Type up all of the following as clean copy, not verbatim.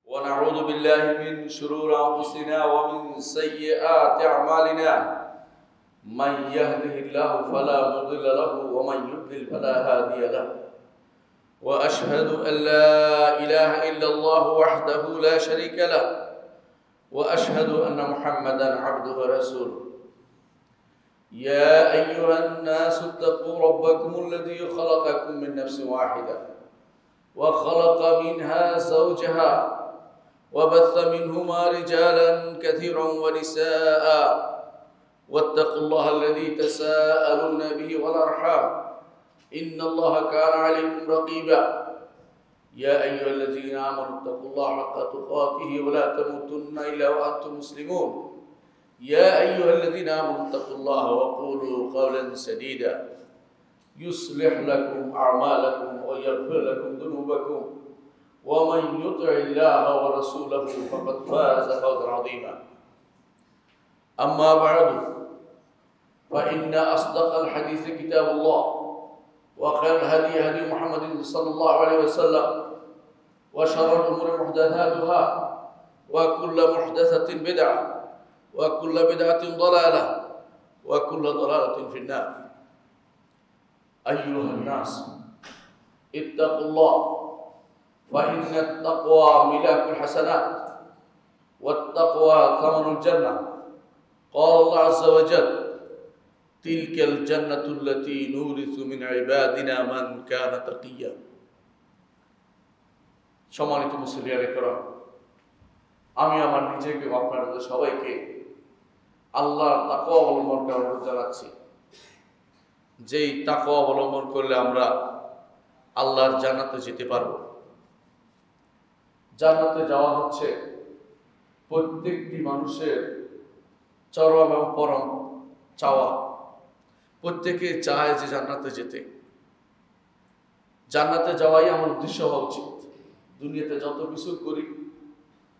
ونعوذ بالله من شرور أنفسنا ومن سيئات أعمالنا من يهده الله فلا مضل له ومن يضلل فلا هادي له وأشهد أن لا إله إلا الله وحده لا شريك له وأشهد أن محمدا عبده ورسوله يا أيها الناس اتقوا ربكم الذي خلقكم من نفس واحدة وخلق منها زوجها وبث منهما رجالا كثيرا ونساء واتقوا الله الذي تساءلون به والأرحام إن الله كان عليكم رقيبا يا أيها الذين آمنوا اتقوا الله حق تقاته ولا تموتن إلا وأنتم مسلمون يا أيها الذين آمنوا اتقوا الله وقولوا قولا سديدا يصلح لكم أعمالكم ويغفر لكم ذنوبكم ومن يطع الله ورسوله فقد فاز فوزا عظيما أما بعد فإن أصدق الحديث كتاب الله وخير الهدي هدي محمد صلى الله عليه وسلم وشر الأمور محدثاتها وكل محدثة بدعة وكل بدعة ضلالة وكل ضلالة في النار أيها الناس اتقوا الله فإن التقوى ملاك الحسنات والتقوى ثمن الجنة قال الله عز وجل تلك الجنة التي نورث من عبادنا من كان تقيا সম্মানিত মুসলিয়ানে کرام আমি আমার নিজেকে আপনাদের সবাইকে আল্লাহর তাকওয়া অবলম্বন করার অনুরোধ জানাচ্ছি যেই তাকওয়া অবলম্বন করলে আমরা আল্লাহর জান্নাতে যেতে পারবো। জান্নাতে যাওয়া হচ্ছে প্রত্যেকটি মানুষের চরম এবং পরম চাওয়া। প্রত্যেকে চায় যে জান্নাতে যেতে। জান্নাতে যাওয়াই আমার উদ্দেশ্য হওয়া উচিত। দুনিয়াতে যত কিছু করি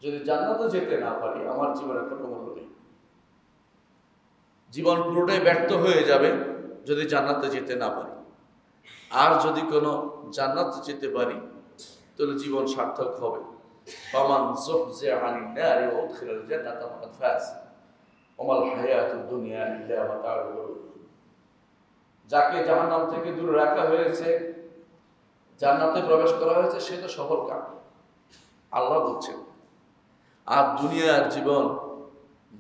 যদি জান্নাতে যেতে না পারি আমার জীবনের কোনো মূল্য নেই। জীবন পুরোটাই ব্যর্থ হয়ে যাবে যদি জান্নাতে যেতে না পারি। আর যদি কোনো জান্নাতে যেতে পারি তাহলে জীবন সার্থক হবে। ফামান যুহজিহা আনিন নারি ওয়া উদখিলাল জান্নাতা ফাকাদ ফাজ ওয়া মাল হায়াতুদ দুনিয়া ইল্লা মাতাউল গুরুর। যাকে জাহান্নাম থেকে দূরে রাখা হয়েছে জান্নাতে প্রবেশ করা হয়েছে সে তো সফল কাম আল্লাহ বলছেন। আর দুনিয়ার জীবন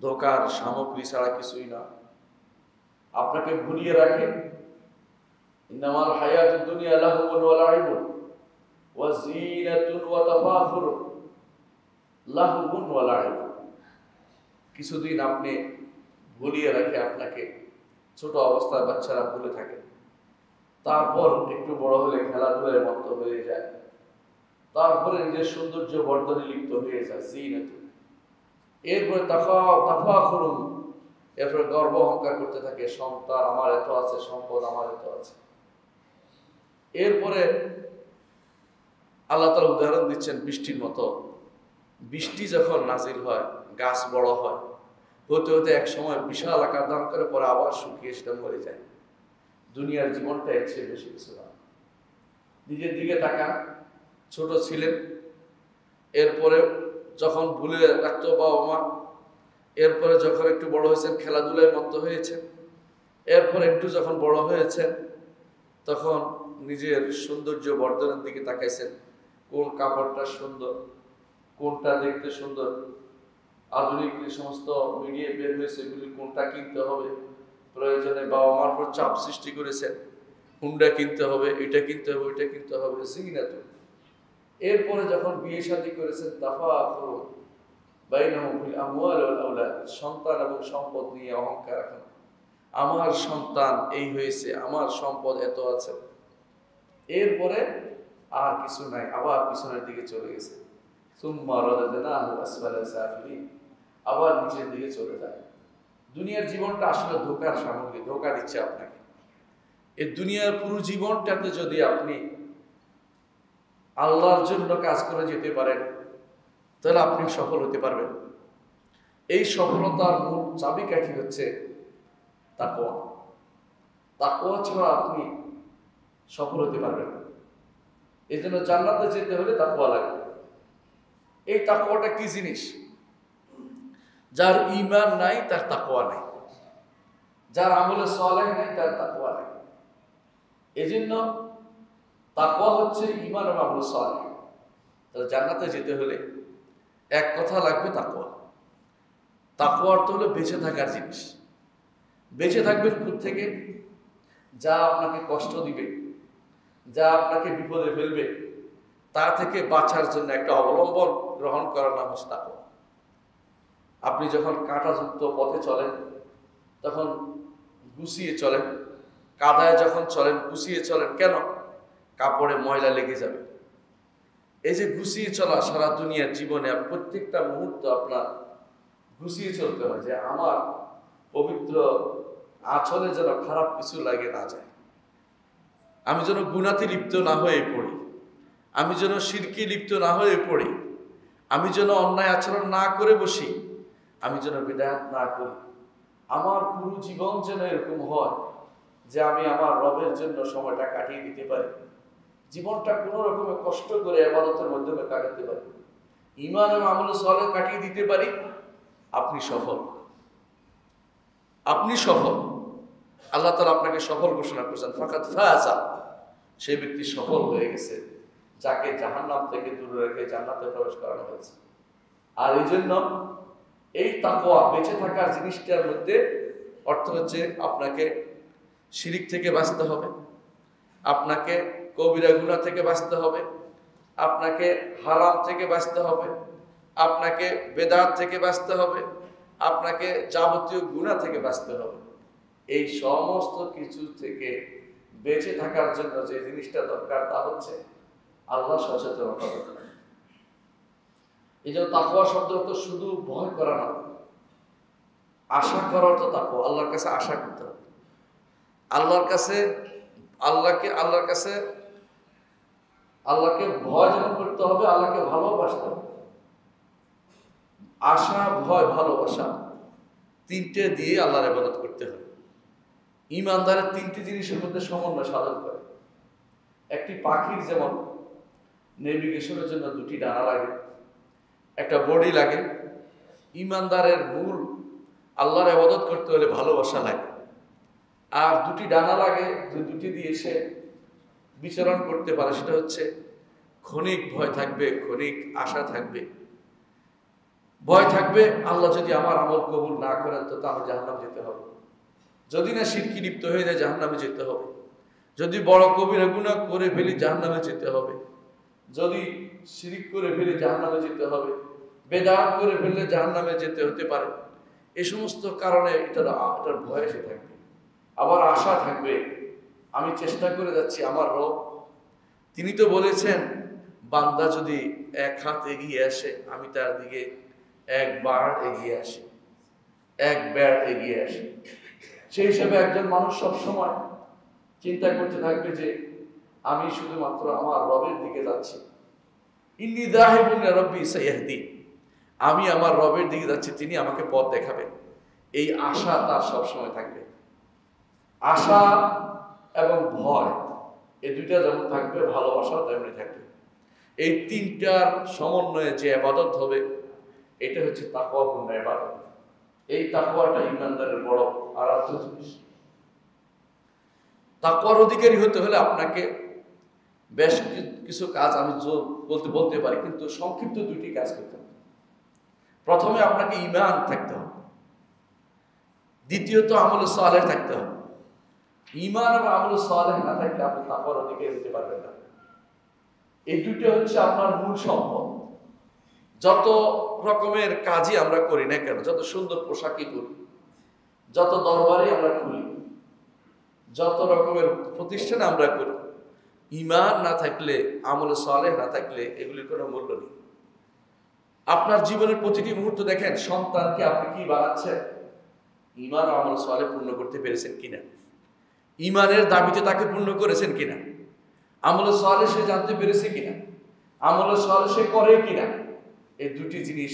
ধোঁকার সামগ্রী ছাড়া কিছুই না। আপনাকে ভুলিয়ে রাখে ইন্নামাল হায়াতুদ দুনিয়া লাহবুন ওয়া লাইবুন ওয়া যিনাতুন ওয়া তাফাখুরুন লাহবুন ওয়া লাইবুন। কিছুদিন আপনি ভুলিয়ে রাখে আপনাকে। ছোট অবস্থায় বাচ্চারা ভুলে থাকে, তারপর একটু বড় হলে খেলাধুলায় মত্ত হয়ে যায়, তারপরে নিজের সৌন্দর্য বর্ধনে লিপ্ত হয়ে যায় যিনাতুন। এরপরে তাফাখুরুন, এরপরে গর্ব অহংকার করতে থাকে সন্তান আমার এত আছে, সম্পদ আমার এত আছে। এরপরে আল্লাহ তাআলা উদাহরণ দিচ্ছেন বৃষ্টির মতো। বৃষ্টি যখন নাজিল হয় গাছ বড় হয়, হতে হতে এক সময় বিশাল আকার ধারণ করে পরে আবার শুকিয়ে সেটা মরে যায়। দুনিয়ার জীবনটা এর চেয়ে বেশি কিছু না। নিজের দিকে তাকান, ছোট ছিলেন, এরপরে যখন ভুলে রাখতো বাবা মা, এরপরে যখন একটু বড় হয়েছেন খেলাধুলায় মত্ত হয়েছেন, এরপর একটু যখন বড় হয়েছেন তখন নিজের সৌন্দর্য বর্ধনের দিকে তাকাইছেন। কোন কাপড়টা সুন্দর, কোনটা দেখতে সুন্দর, আধুনিক যে সমস্ত মিডিয়া বের হয়েছে এগুলি কোনটা কিনতে হবে, প্রয়োজনে বাবা মার উপর চাপ সৃষ্টি করেছেন হুন্ডা কিনতে হবে, এটা কিনতে হবে, ওইটা কিনতে হবে, যিনাতুন। এরপরে যখন বিয়ে শাদী করেছেন তাফাখুরুন বাইনাহুম ফিল আমওয়াল ওয়াল আওলাদ, সন্তান এবং সম্পদ নিয়ে অহংকার রাখেন। আমার সন্তান এই হয়েছে, আমার সম্পদ এত আছে, এরপরে আর কিছু নাই, আবার পিছনের দিকে চলে গেছে। সুম্মা রাদাদনাহু আসফালা সাফিলিন, আবার নিচের দিকে চলে যায়। দুনিয়ার জীবনটা আসলে ধোঁকার সামগ্রী, ধোঁকা দিচ্ছে আপনাকে। এই দুনিয়ার পুরো জীবনটাতে যদি আপনি আল্লাহর জন্য কাজ করে যেতে পারেন তাহলে আপনি সফল হতে পারবেন। এই সফলতার মূল চাবিকাঠি হচ্ছে তাকওয়া। তাকওয়া ছাড়া আপনি সফল হতে পারবেন না। এই জন্য জান্নাতে যেতে হলে তাকওয়া লাগবে। এই তাকওয়াটা কি জিনিস? যার ঈমান নাই তার তাকওয়া নাই, যার আমলে সালেহ নাই তার তাকওয়া নাই। এজন্য তাকওয়া হচ্ছে ঈমান এবং আমলে সালেহ। তাহলে জান্নাতে যেতে হলে এক কথা লাগবে, তাকওয়া। তাকওয়া অর্থ হলো বেঁচে থাকার জিনিস। বেঁচে থাকবেন কোত্থেকে? যা আপনাকে কষ্ট দিবে, যা আপনাকে বিপদে ফেলবে, তা থেকে বাঁচার জন্য একটা অবলম্বন গ্রহণ করার নাম হচ্ছে তাকওয়া। আপনি যখন কাঁটাযুক্ত পথে চলেন তখন গুছিয়ে চলেন, কাদায় যখন চলেন গুছিয়ে চলেন। কেন? কাপড়ে ময়লা লেগে যাবে। এই যে গুছিয়ে চলা সারা দুনিয়ার জীবনে প্রত্যেকটা মুহূর্ত আপনার গুছিয়ে চলতে হয়, যে আমার পবিত্র আঁচলে যেন খারাপ কিছু লাগে না যায়, আমি যেন গুনাতে লিপ্ত না হয়ে পড়ি, আমি যেন শিরকে লিপ্ত না হয়ে পড়ি, আমি যেন অন্যায় আচরণ না করে বসি, আমি যেন বিদআত না করি। আমার পুরো জীবন যেন এরকম হয় যে আমি আমার রবের জন্য সময়টা কাটিয়ে দিতে পারি, জীবনটা কোনো রকমের কষ্ট করে ইবাদতের মাধ্যমে কাটাতে পারি, ঈমান এবং আমল সালেহ কাটিয়ে দিতে পারি। আপনি সফল, আপনি সফল। আল্লাহ তাআলা আপনাকে সফল ঘোষণা করেছেন, ফাকাত ফাযা, সেই ব্যক্তি সফল হয়ে গেছে যাকে জাহান্নাম থেকে দূরে রেখে জান্নাতে প্রবেশ করানো হয়েছে। আর এই জন্য এই তাকওয়া বেঁচে থাকার জিনিসটার মধ্যে অর্থ হচ্ছে আপনাকে শিরিক থেকে বাঁচতে হবে, আপনাকে কবিরা গুনাহ থেকে বাঁচতে হবে, আপনাকে হারাম থেকে বাঁচতে হবে, আপনাকে বেদাত থেকে বাঁচতে হবে, আপনাকে যাবতীয় গুনাহ থেকে বাঁচতে হবে। এই সমস্ত কিছু থেকে বেঁচে থাকার জন্য যে জিনিসটা দরকার তা হচ্ছে আল্লাহ সচেতনতা দরকার। এই জন্য তাকওয়া শব্দ তো শুধু ভয় করা না, আশা করার তো তাকওয়া। আল্লাহর কাছে আশা করতে হবে, আল্লাহর কাছে আল্লাহকে ভয় যেমন করতে হবে, আল্লাহকে ভালোবাসতে হবে। আশা, ভয়, ভালোবাসা তিনটে দিয়ে আল্লাহর ইবাদত করতে হবে। ঈমানদারের তিনটি জিনিসের মধ্যে সমন্বয় সাধন করে। একটি পাখির যেমন নেভিগেশনের জন্য দুটি ডানা লাগে, একটা বডি লাগে, ঈমানদারের মূল আল্লাহর ইবাদত করতে হলে ভালোবাসা লাগে। আর দুটি ডানা লাগে, দুটি দিয়ে সে বিচরণ করতে পারে। সেটা হচ্ছে ক্ষণিক ভয় থাকবে, ক্ষণিক আশা থাকবে। ভয় থাকবে আল্লাহ যদি আমার আমল কবুল না করেন তো আমি জাহান্নামে যেতে হবে, যদি না শিরকি লিপ্ত হয়ে যায় জাহান্নামে যেতে হবে, যদি বড় কবিরা গুনাহ করে ফেলি জাহান্নামে যেতে হবে, যদি শিরিক করে ফেলি জাহান্নামে যেতে হবে, বেদাত করে ফেললে জাহান্নামে যেতে হতে পারে। এই সমস্ত কারণে এটার ভয় এসে থাকবে। আবার আশা থাকবে, আমি চেষ্টা করে যাচ্ছি, আমার রব তিনি তো বলেছেন বান্দা যদি এক হাত এগিয়ে আসে আমি তার দিকে একবার এগিয়ে আসি, একবার এগিয়ে আসি। সেই হিসাবে একজন মানুষ সব সময় চিন্তা করতে থাকবে যে আমি শুধুমাত্র আমার রবের দিকে যাচ্ছি, ইন্নী যাহিবুন ইলা রাব্বি সাইয়াহদিন, আমি আমার রবের দিকে যাচ্ছি, তিনি আমাকে পথ দেখাবেন। এই আশা তার সব সময় থাকবে। আশা এবং ভয় এই দুইটা যেমন থাকবে, ভালোবাসাও তেমনি থাকবে। এই তিনটার সমন্বয়ে যে ইবাদত হবে এটা হচ্ছে তাকওয়াপূর্ণ ইবাদত। এই তাকওয়াটা ঈমানদারের বড় আরাধ্য জিনিস। তাকওয়ার অধিকারী হতে হলে আপনাকে বেশ কিছু কাজ আমি বলতে পারি, কিন্তু সংক্ষিপ্ত দুইটি কাজ করতে হবে। প্রথমে আপনাকে ঈমান থাকতে হবে, দ্বিতীয়ত আমল সালেহ থাকতে হবে। ঈমান এবং আমল সালেহ না থাকলে আপনি তাকওয়ার অধিকারী হতে পারবেন না। এই দুটো হচ্ছে আপনার মূল সম্পদ। যত রকমের কাজই আমরা করি না কেন, যত সুন্দর পোশাকই করি, যত দরবারে আমরা খুলি, যত রকমের প্রতিষ্ঠানে আমরা করি, ঈমান না থাকলে, আমল সালেহ না থাকলে এগুলির কোনো মূল্য নেই। আপনার জীবনের প্রতিটি মুহূর্ত দেখেন, সন্তানকে আপনি কি বানাচ্ছেন, ঈমান ও আমল সালেহ পূর্ণ করতে পেরেছেন কিনা, ঈমানের দাবিতে তাকে পূর্ণ করেছেন কিনা, আমল সালেহ সে জানতে পেরেছে কিনা, আমল সালেহ সে করে কিনা। এই দুটি জিনিস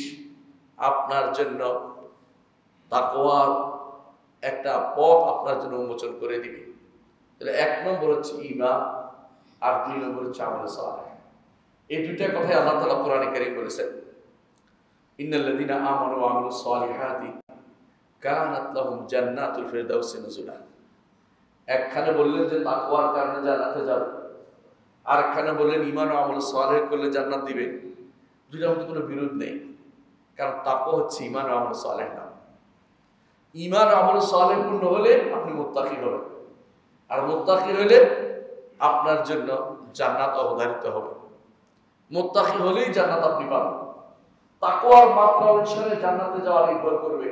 আপনার জন্য তাকওয়ার একটা পথ আপনার জন্য উন্মোচন করে দিবে। তাহলে এক নম্বর হচ্ছে ঈমান, আর দুই নম্বর হচ্ছে আমল সালেহ। এই দুইটা কথাই আল্লাহ তাআলা কোরআনে কারীম বলেছেন। ইন্নাল্লাযীনা আমানু ওয়া আমিলুস সালিহাতি কানাত লাহুম জান্নাতুল ফিরদাউসি নুজুলা। একখানে বললেন যে তাকওয়ার কারণে জান্নাতে যাবে, আর একখানে বললেন ঈমান ও আমল সালেহ করলে জান্নাত দিবে। দুইটার মধ্যে কোনো বিরোধ নেই, কারণ তাকওয়া হচ্ছে ঈমান ও আমল সালেহ না। ঈমান ও আমল সালেহ পূর্ণ হলে আপনি মুত্তাকি হবেন, আর মুত্তাকি হলে আপনার জন্য জান্নাত অবধারিত হবে। মুত্তাকি হলেই জান্নাত আপনি পাবেন। তাকওয়ার মাত্রা অনুসারে জান্নাতে যাওয়া নির্ভর করবে।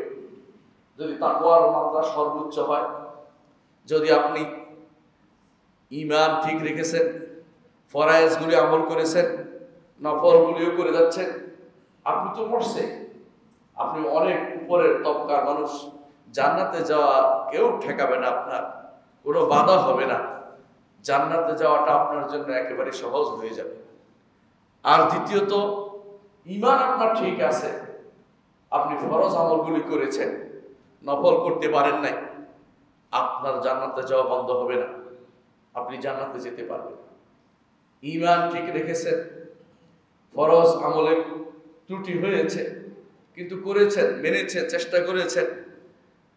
যদি তাকওয়ার মাত্রা সর্বোচ্চ হয়, যদি আপনি ঈমান ঠিক রেখেছেন, ফরায়েজগুলি আমল করেছেন, নফলগুলিও করে যাচ্ছেন, আপনি তো মরছে, আপনি অনেক উপরের তবকার মানুষ, জান্নাতে যাওয়া কেউ ঠেকাবে না, আপনার কোনো বাধা হবে না, জান্নাতে যাওয়াটা আপনার জন্য একেবারে সহজ হয়ে যাবে। আর দ্বিতীয়ত, ঈমান আপনার ঠিক আছে, আপনি ফরজ আমলগুলি করেছেন, নফল করতে পারেন নাই, আপনার জান্নাতে যাওয়া বন্ধ হবে না, আপনি জান্নাতে যেতে পারবেন। ঈমান ঠিক রেখেছেন, ফরজ আমলে ত্রুটি হয়েছে, কিন্তু করেছেন, মেনেছেন, চেষ্টা করেছেন,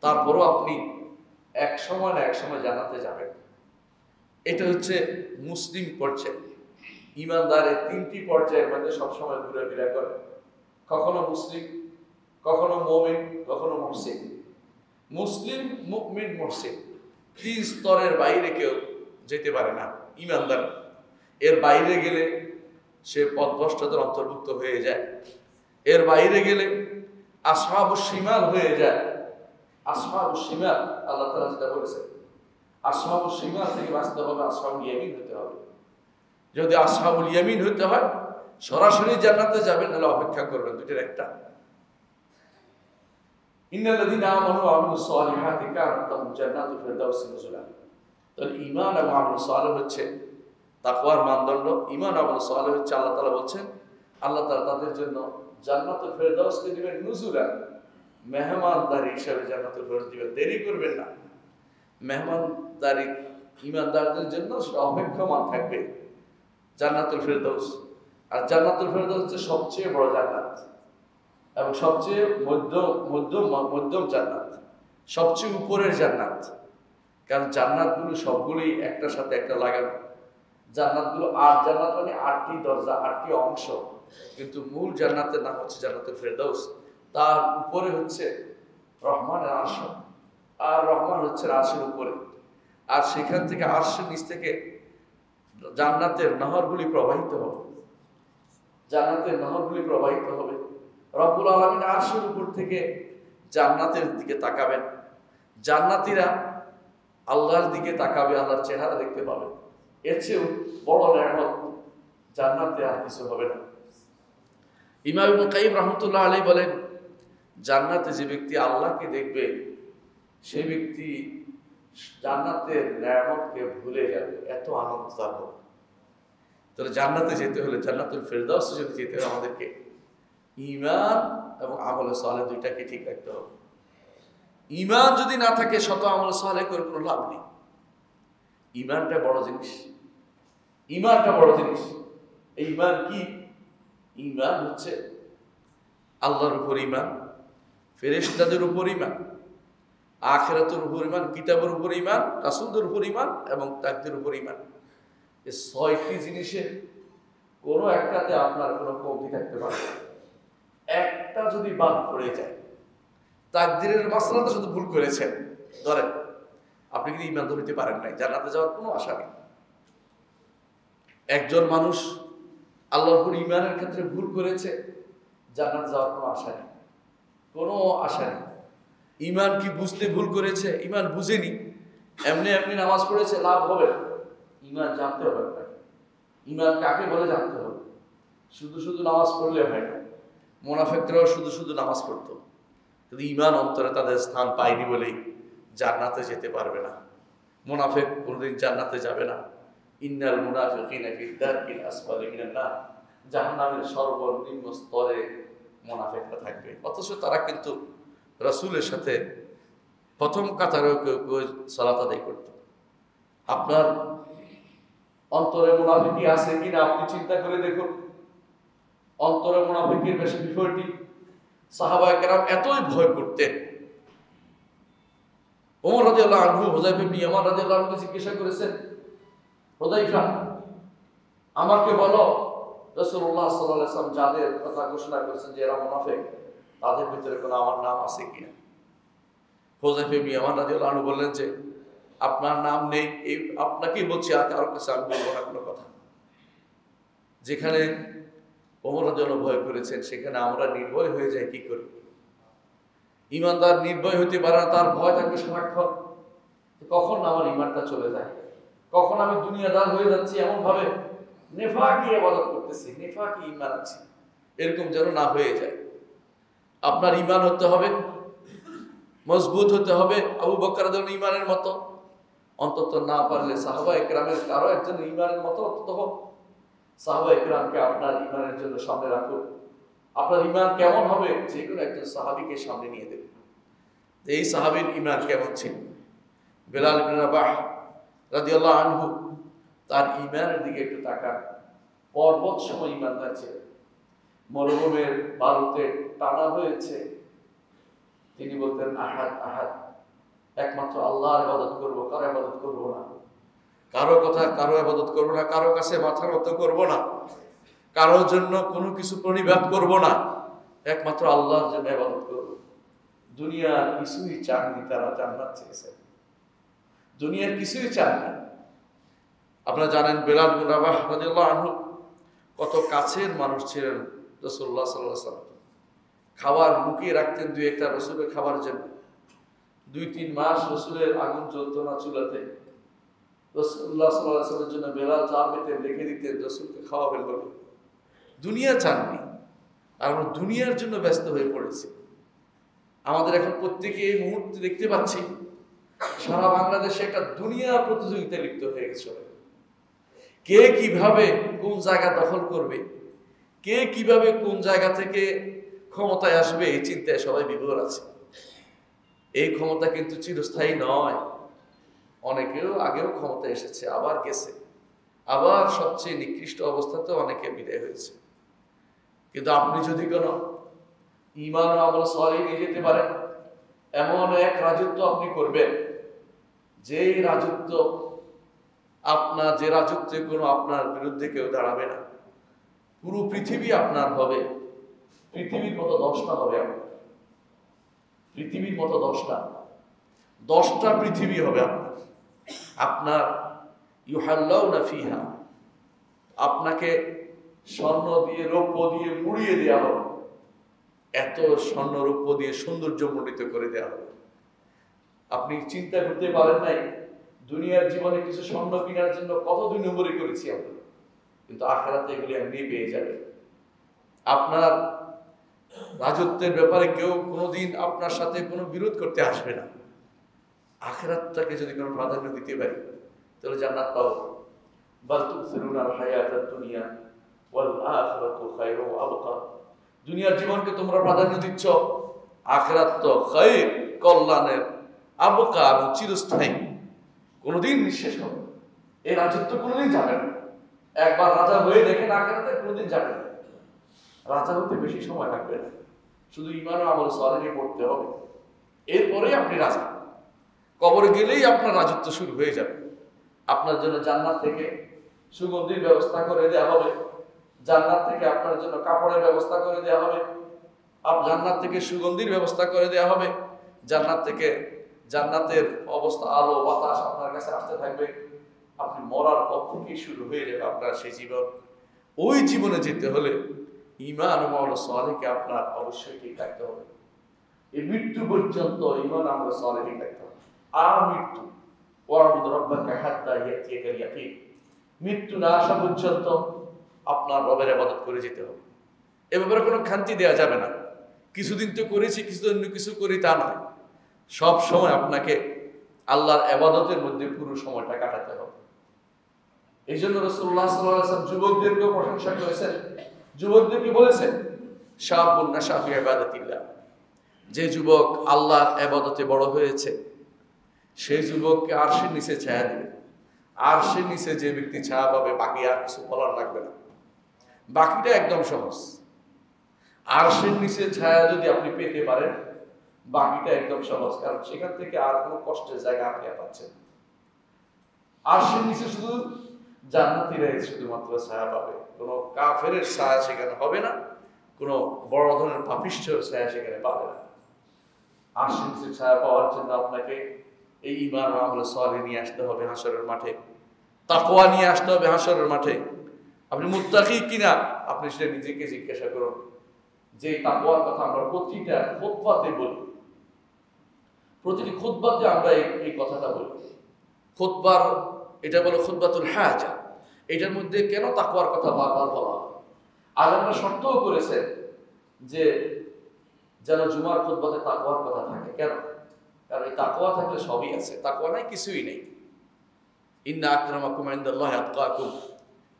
তারপরও আপনি এক সময় না এক সময় জান্নাতে যাবেন। এটা হচ্ছে মুসলিম পর্যায়। ঈমানদারের তিনটি পর্যায়ের মধ্যে সবসময় ঘুরাফেরা করে, কখনো মুসলিম, কখনো মুমিন, কখনো মুহসিন। মুসলিম, মুমিন, মুহসিন, তিন স্তরের বাইরে কেউ যেতে পারে না ঈমানদার। এর বাইরে গেলে সে পথভ্রষ্টদের অন্তর্ভুক্ত হয়ে যায়, এর বাইরে গেলে আসহাবুশ শিমাল হয়ে যায়। আসহাবুশ শিমাল, আল্লাহ তাআলা যেটা বলেছেন, আসহাবুশ শিমাল থেকে বাঁচতে হবে, আসহাবুল ইয়ামিন হতে হবে। যদি আসহাবুল ইয়ামিন হতে হয়, সরাসরি জান্নাতে যাবেন, নাহলে অপেক্ষা করবেন, দুইটার একটা। ইন্নাল্লাযীনা আমানু ওয়া আমিলুস সালিহাতি কানাত লাহুম জান্নাতুল ফিরদাউসি নুজুলা। তাহলে ঈমান এবং আমল সালেহ হচ্ছে তাকওয়ার মানদণ্ড। ঈমান এবং আমল সালেহ হচ্ছে, আল্লাহ তাআলা বলছেন, আল্লাহ তাআলা তাদের জন্য জান্নাতুল ফিরদাউসকে দিবেন নুজুলা, মেহমানদারি হিসাবে জান্নাতুল ফিরদাউস দিবেন। দেরি করবেন না, মেহমানদারি ঈমানদারদের জন্য সেটা অপেক্ষমান থাকবে জান্নাতুল ফিরদাউস। আর জান্নাতুল ফিরদাউস হচ্ছে সবচেয়ে বড় জান্নাত এবং সবচেয়ে মধ্যম জান্নাত, সবচেয়ে উপরের জান্নাত। কারণ জান্নাতগুলো সবগুলোই একটার সাথে একটা লাগানো। জান্নাতগুলো জান্নাত মানে 8টি দরজা, 8টি অংশ, কিন্তু মূল জান্নাতের নাম হচ্ছে জান্নাতুল ফিরদাউস। তার উপরে হচ্ছে রহমানের আরশ, আর রহমান হচ্ছে আরশের উপরে, আর সেখান থেকে আরশের নিচ থেকে জান্নাতের নহরগুলি প্রবাহিত হবে, জান্নাতের নহরগুলি প্রবাহিত হবে। রব্বুল আলামিন আরশের উপর থেকে জান্নাতের দিকে তাকাবেন, জান্নাতীরা আল্লাহর দিকে তাকাবে, আল্লাহর চেহারা দেখতে পাবে। এর চেয়ে বড় নেয়ামত জান্নাতে আর কিছু হবে না। ইমাম ইবনে কাইয়িম রাহমাতুল্লাহ আলাইহি বলেন, জান্নাতে যে ব্যক্তি আল্লাহকে দেখবে, সেই ব্যক্তি জান্নাতের নেয়ামতকে ভুলে যাবে, এত আনন্দ তার হবে। তাহলে জান্নাতে যেতে হলে, জান্নাতুল ফিরদাউসে যদি যেতে হলে, আমাদেরকে ঈমান এবং আমল সালেহ দুইটাকে ঠিক রাখতে হবে। ঈমান যদি না থাকে, শত আমল সালেহ করে কোনো লাভ নেই। ঈমানটা বড় জিনিস, ঈমানটা বড় জিনিস। এই ঈমান কি? ঈমান হচ্ছে আল্লাহর উপর ঈমান, ফেরেশতাদের উপর ঈমান, আখিরাতের উপর ঈমান, কিতাবের উপর ঈমান, রাসূলদের উপর ঈমান এবং তাকদীরের উপর ঈমান। এই 6টি জিনিসের কোনো একটাতে আপনার কোনো কমতি থাকতে পারে না। একটা যদি বাদ পড়ে যায়, তাকদীরের মাসলাটা শুধু ভুল করেছেন, ধরেন আপনি কিন্তু ঈমান ধরতে পারেন নাই, জান্নাতে যাওয়ার কোনো আশা নেই। একজন মানুষ আল্লাহর উপর ঈমানের ক্ষেত্রে ভুল করেছে, জান্নাতে যাওয়ার কোনো আশা নেই, কোনো আশা নেই। ঈমান কি বুঝতে ভুল করেছে, ঈমান বুঝেনি, এমনি এমনি নামাজ পড়েছে, লাভ হবে না। ঈমান জানতে হবে আপনাকে, ঈমান কাকে বলে জানতে হবে। শুধু শুধু নামাজ পড়লে হয় না। মুনাফিকরাও শুধু শুধু নামাজ পড়তো, কিন্তু ঈমান অন্তরে তাদের স্থান পায়নি বলেই জান্নাতে যেতে পারবে না। মুনাফিক কোনদিন জান্নাতে যাবে না। ইন্নাল মুনাফিকিনা ফি দারকিল আসফালি মিনান নার, জাহান্নামের সর্বনিম্ন স্তরে মুনাফিকরা থাকবে। অথচ তারা কিন্তু রাসূলের সাথে প্রথম কাতারে সালাত আদায় করত। আপনার অন্তরে মুনাফিকি আছে কিনা আপনি চিন্তা করে দেখুন। অন্তরে মুনাফিকের বেশি বিষয়টি সাহাবায়ে কেরাম এতই ভয় করতেন। ওমর রাদিয়াল্লাহু আনহু হুযায়ফা ইবনে ইয়ামান রাদিয়াল্লাহু আনহুকে জিজ্ঞাসা করেছেন, হুযায়ফা, আমাকে বলো রাসূলুল্লাহ সাল্লাল্লাহু আলাইহি ওয়াসাল্লাম যাদের কথা ঘোষণা করেছেন যে এরা মুনাফিক, তাদের ভিতরে কোনো আমার নাম আছে কিনা? হুযায়ফা ইবনে ইয়ামান রাদিয়াল্লাহু আনহু বললেন যে আপনার নাম নেই, এই আপনাকেই বলছি, আর কারোর কাছে আমি বলবো না কোনো কথা। যেখানে ওমর রাদিয়াল্লাহু ভয় করেছেন সেখানে আমরা নির্ভয় হয়ে যাই কি করি? ইমানদার নির্ভয় হতে পারে না, তার ভয় থাকবে সারাক্ষণ। কখন আমার ইমানটা চলে যায়, কখন আমি দুনিয়াদার হয়ে যাচ্ছি, এমন ভাবে নেফাকি ইবাদত করতেছি, নেফাকি ঈমান আছে, এরকম যেন না হয়ে যায়। আপনার ঈমান হতে হবে মজবুত, হতে হবে আবু বকর রাদিয়াল্লাহু ঈমানের মতো, অন্তত না পারলে সাহাবায়ে কেরামের কারো একজন ঈমানের মতো অন্তত হোক। সাহাবায়ে কেরামকে আপনার ঈমানের জন্য সামনে রাখুন। আপনার ঈমান কেমন হবে, যে কোনো একজন সাহাবীকে সামনে নিয়ে দেবেন। এই সাহাবীর ঈমান কেমন ছিল? বেলাল ইবনে রাবাহ রাদিয়াল্লাহু আনহু, তার ঈমানের দিকে একটু তাকান। পর্বত সম ঈমানদার ছিলেন, মরুভূমির বালুতে টানা হয়েছে, তিনি বলতেন আহাদ আহাদ, একমাত্র আল্লাহর ইবাদত করব, কারো ইবাদত করব না, কারো কথা কারো ইবাদত করব না, কারো কাছে মাথা নত করব না, কারোর জন্য কোনো কিছু প্রণিপাত করব না, একমাত্র আল্লাহর জন্য ইবাদত করব। দুনিয়ার কিছুই চাননি, তারা জান্নাত চেয়েছেন, দুনিয়ার কিছুই চাননি। আপনারা জানেন বেলাল ইবনে রাবাহ রাদিয়াল্লাহু আনহু কত কাছের মানুষ ছিলেন রাসূলুল্লাহ সাল্লাল্লাহু আলাইহি ওয়াসাল্লাম। খাবার লুকিয়ে রাখতেন দুই একটা রাসূলের খাবার জন্য। 2-3 মাস রাসূলের আগুন জ্বলতো না চুলাতে, রাসূলুল্লাহ সাল্লাল্লাহু আলাইহি ওয়াসাল্লামের জন্য বেলাল চা পেতে রেখে দিতেন রাসূলকে খাওয়াবেন বলে। দুনিয়া চাননি, আর আমরা দুনিয়ার জন্য ব্যস্ত হয়ে পড়েছি। আমাদের এখন প্রত্যেকে এই মুহূর্তে দেখতে পাচ্ছি সারা বাংলাদেশে একটা দুনিয়া প্রতিযোগিতায় লিপ্ত হয়ে গেছে। কে কিভাবে কোন জায়গা দখল করবে, কে কিভাবে কোন জায়গা থেকে ক্ষমতায় আসবে, এই চিন্তায় সবাই বিভোর আছে। এই ক্ষমতা কিন্তু চিরস্থায়ী নয়। অনেকেও আগেও ক্ষমতা এসেছে, আবার গেছে, আবার সবচেয়ে নিকৃষ্ট অবস্থাতে অনেকে বিদায় হয়েছে। কিন্তু আপনি যদি কোনো ঈমান ও আমল সালেহ নিয়ে যেতে পারেন, এমন এক রাজত্ব আপনি করবেন, যে রাজত্ব আপনার, যে রাজত্বে কোনো আপনার বিরুদ্ধে কেউ দাঁড়াবে না। পুরো পৃথিবী আপনার হবে, পৃথিবীর মতো 10টা হবে আপনার, পৃথিবীর মতো 10টা পৃথিবী হবে আপনার। আপনার ইউহাল্লাউনা ফিহা, আপনাকে স্বর্ণ দিয়ে রৌপ্য দিয়ে মুড়িয়ে দেওয়া হবে, এত স্বর্ণ রৌপ্য দিয়ে সৌন্দর্যমণ্ডিত করে দেওয়া হবে। আপনি চিন্তা করতে পারেন নাই, দুনিয়ার জীবনে কিছু স্বর্ণ কেনার জন্য কত দুই নম্বরই করেছি আমরা, কিন্তু আখিরাতে এগুলি এমনি পেয়ে যাবে। আপনার রাজত্বের ব্যাপারে কেউ কোনোদিন আপনার সাথে কোনো বিরোধ করতে আসবে না। আখিরাতটাকে যদি কোনো প্রাধান্য দিতে পারি, তাহলে জান্নাত পাবো। বাল তুসিরুনাল হায়াতাদ দুনিয়া ওয়াল আখিরাতু খায়রুন ওয়া আবকা। দুনিয়ার জীবনকে তোমরা প্রাধান্য দিচ্ছ, আখিরাত তো খায়র, কল্যাণের, আবকা এবং চিরস্থায়ী, কোনোদিন নিঃশেষ হবে। এই রাজত্ব কোনোদিন যাবে না। একবার রাজা হয়ে দেখেন, আখিরাতে কোনোদিন যাবে না। রাজা হতে বেশি সময় লাগবে না, শুধু ঈমান ও আমল সালেহ নিয়ে পড়তে হবে, এরপরেই আপনি রাজা। কবরে গেলেই আপনার রাজত্ব শুরু হয়ে যাবে। আপনার জন্য জান্নাত থেকে সুগন্ধির ব্যবস্থা করে দেওয়া হবে, জান্নাত থেকে আপনার জন্য কাপড়ের ব্যবস্থা করে দেওয়া হবে, জান্নাত থেকে সুগন্ধির ব্যবস্থা করে দেওয়া হবে, জান্নাত থেকে জান্নাতের অবস্থা, আলো বাতাস আপনার কাছে আসতে থাকবে। আপনি মরার পর থেকেই শুরু হয়ে যাবে আপনার সেই জীবন। ওই জীবনে যেতে হলে ঈমান ও আমল সালেহকে আপনার অবশ্যই ঠিক রাখতে হবে। এই মৃত্যু পর্যন্ত ঈমান আমল সালেহ ঠিক রাখতে হবে। আর মৃত্যু, ওয়াবুদ রাব্বাকা হাত্তা ইয়াতিয়াকাল ইয়াকিন, মৃত্যু না আসা পর্যন্ত আপনার রবের ইবাদত করে যেতে হবে। এ ব্যাপারে কোনো খান্তি দেওয়া যাবে না। কিছুদিন তো করেছি, কিছুদিন কিছু করি, তা নয়। সব সময় আপনাকে আল্লাহর ইবাদতের মধ্যে পুরো সময়টা কাটাতে হবে। এই জন্য রাসূলুল্লাহ সাল্লাল্লাহু আলাইহি ওয়াসাল্লাম যুবকদেরকেও প্রশংসা করেছেন। যুবকদেরকে বলেছেন শাবুন নাশা ফি ইবাদাতিল্লাহ, যে যুবক আল্লাহর ইবাদতে বড় হয়েছে সেই যুবককে আরশের নিচে ছায়া দিবে। আরশের নিচে যে ব্যক্তি ছায়া পাবে, বাকি আর কিছু বলার লাগবে না, বাকিটা একদম সহজ। আরশের নিচে ছায়া যদি আপনি পেতে পারেন, বাকিটা একদম সহজ, কারণ সেখান থেকে আর কোনো কষ্টের জায়গা আপনি আর পাচ্ছেন। আরশের নিচে শুধু জান্নাতীরাই শুধুমাত্র ছায়া পাবে, কোনো কাফেরের ছায়া সেখানে হবে না, কোনো বড় ধরনের পাপিষ্ঠের ছায়া সেখানে পাবে না। আরশের নিচে ছায়া পাওয়ার জন্য আপনাকে এই ঈমান ও আমল সালেহ নিয়ে আসতে হবে হাশরের মাঠে, তাকওয়া নিয়ে আসতে হবে হাশরের মাঠে। আপনি মুত্তাকি কিনা আপনি সেটা নিজেকে জিজ্ঞাসা করুন। যে তাকওয়ার কথা আমরা প্রতিটা খুতবাতে বলি, প্রতিটি খুতবাতে আমরা এই কথাটা বলি। খুতবার এটা বলো খুতবাতুল হাজা, এটার মধ্যে কেন তাকওয়ার কথা বারবার বলা হয়? আর আমরা শর্তও করেছেন যে যেন জুমার খুতবাতে তাকওয়ার কথা থাকে। কেন? কারণ এই তাকওয়া থাকলে সবই আছে, তাকওয়া নাই কিছুই নেই। ইন্না আকরামাকুম ইনদাল্লাহি আতকাকুম,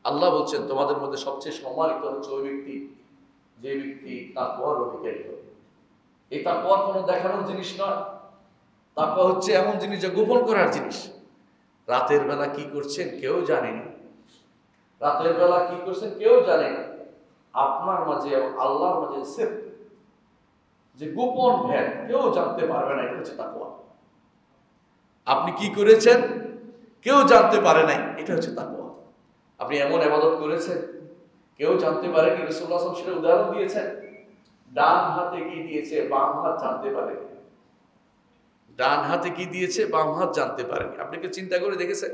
আল্লাহ বলছেন তোমাদের মধ্যে সবচেয়ে সম্মানিত হচ্ছে ওই ব্যক্তি যে ব্যক্তি তাকওয়ার অধিকারী হবে। এই তাকওয়া কোনো দেখানোর জিনিস নয়, তাকওয়া হচ্ছে এমন জিনিস যা গোপন করার জিনিস। রাতের বেলা কি করছেন কেউ জানে না, রাতের বেলা কি করছেন কেউ জানে না। আপনার মাঝে এবং আল্লাহর মাঝে সির, যে গোপন ভেদ কেউ জানতে পারবে না, এটা হচ্ছে তাকওয়া। আপনি কি করেছেন কেউ জানতে পারে নাই, এটা হচ্ছে তাকওয়া। আপনি এমন ইবাদত করেছেন কেউ জানতে পারেনি, রাসূলুল্লাহ সাল্লাল্লাহু আলাইহি ওয়াসাল্লাম সেটা উদাহরণ দিয়েছেন। ডান হাতে কি দিয়েছে বাম হাত জানতে পারেনি, ডান হাতে কি দিয়েছে বাম হাত জানতে পারেনি। আপনি কি চিন্তা করে দেখেছেন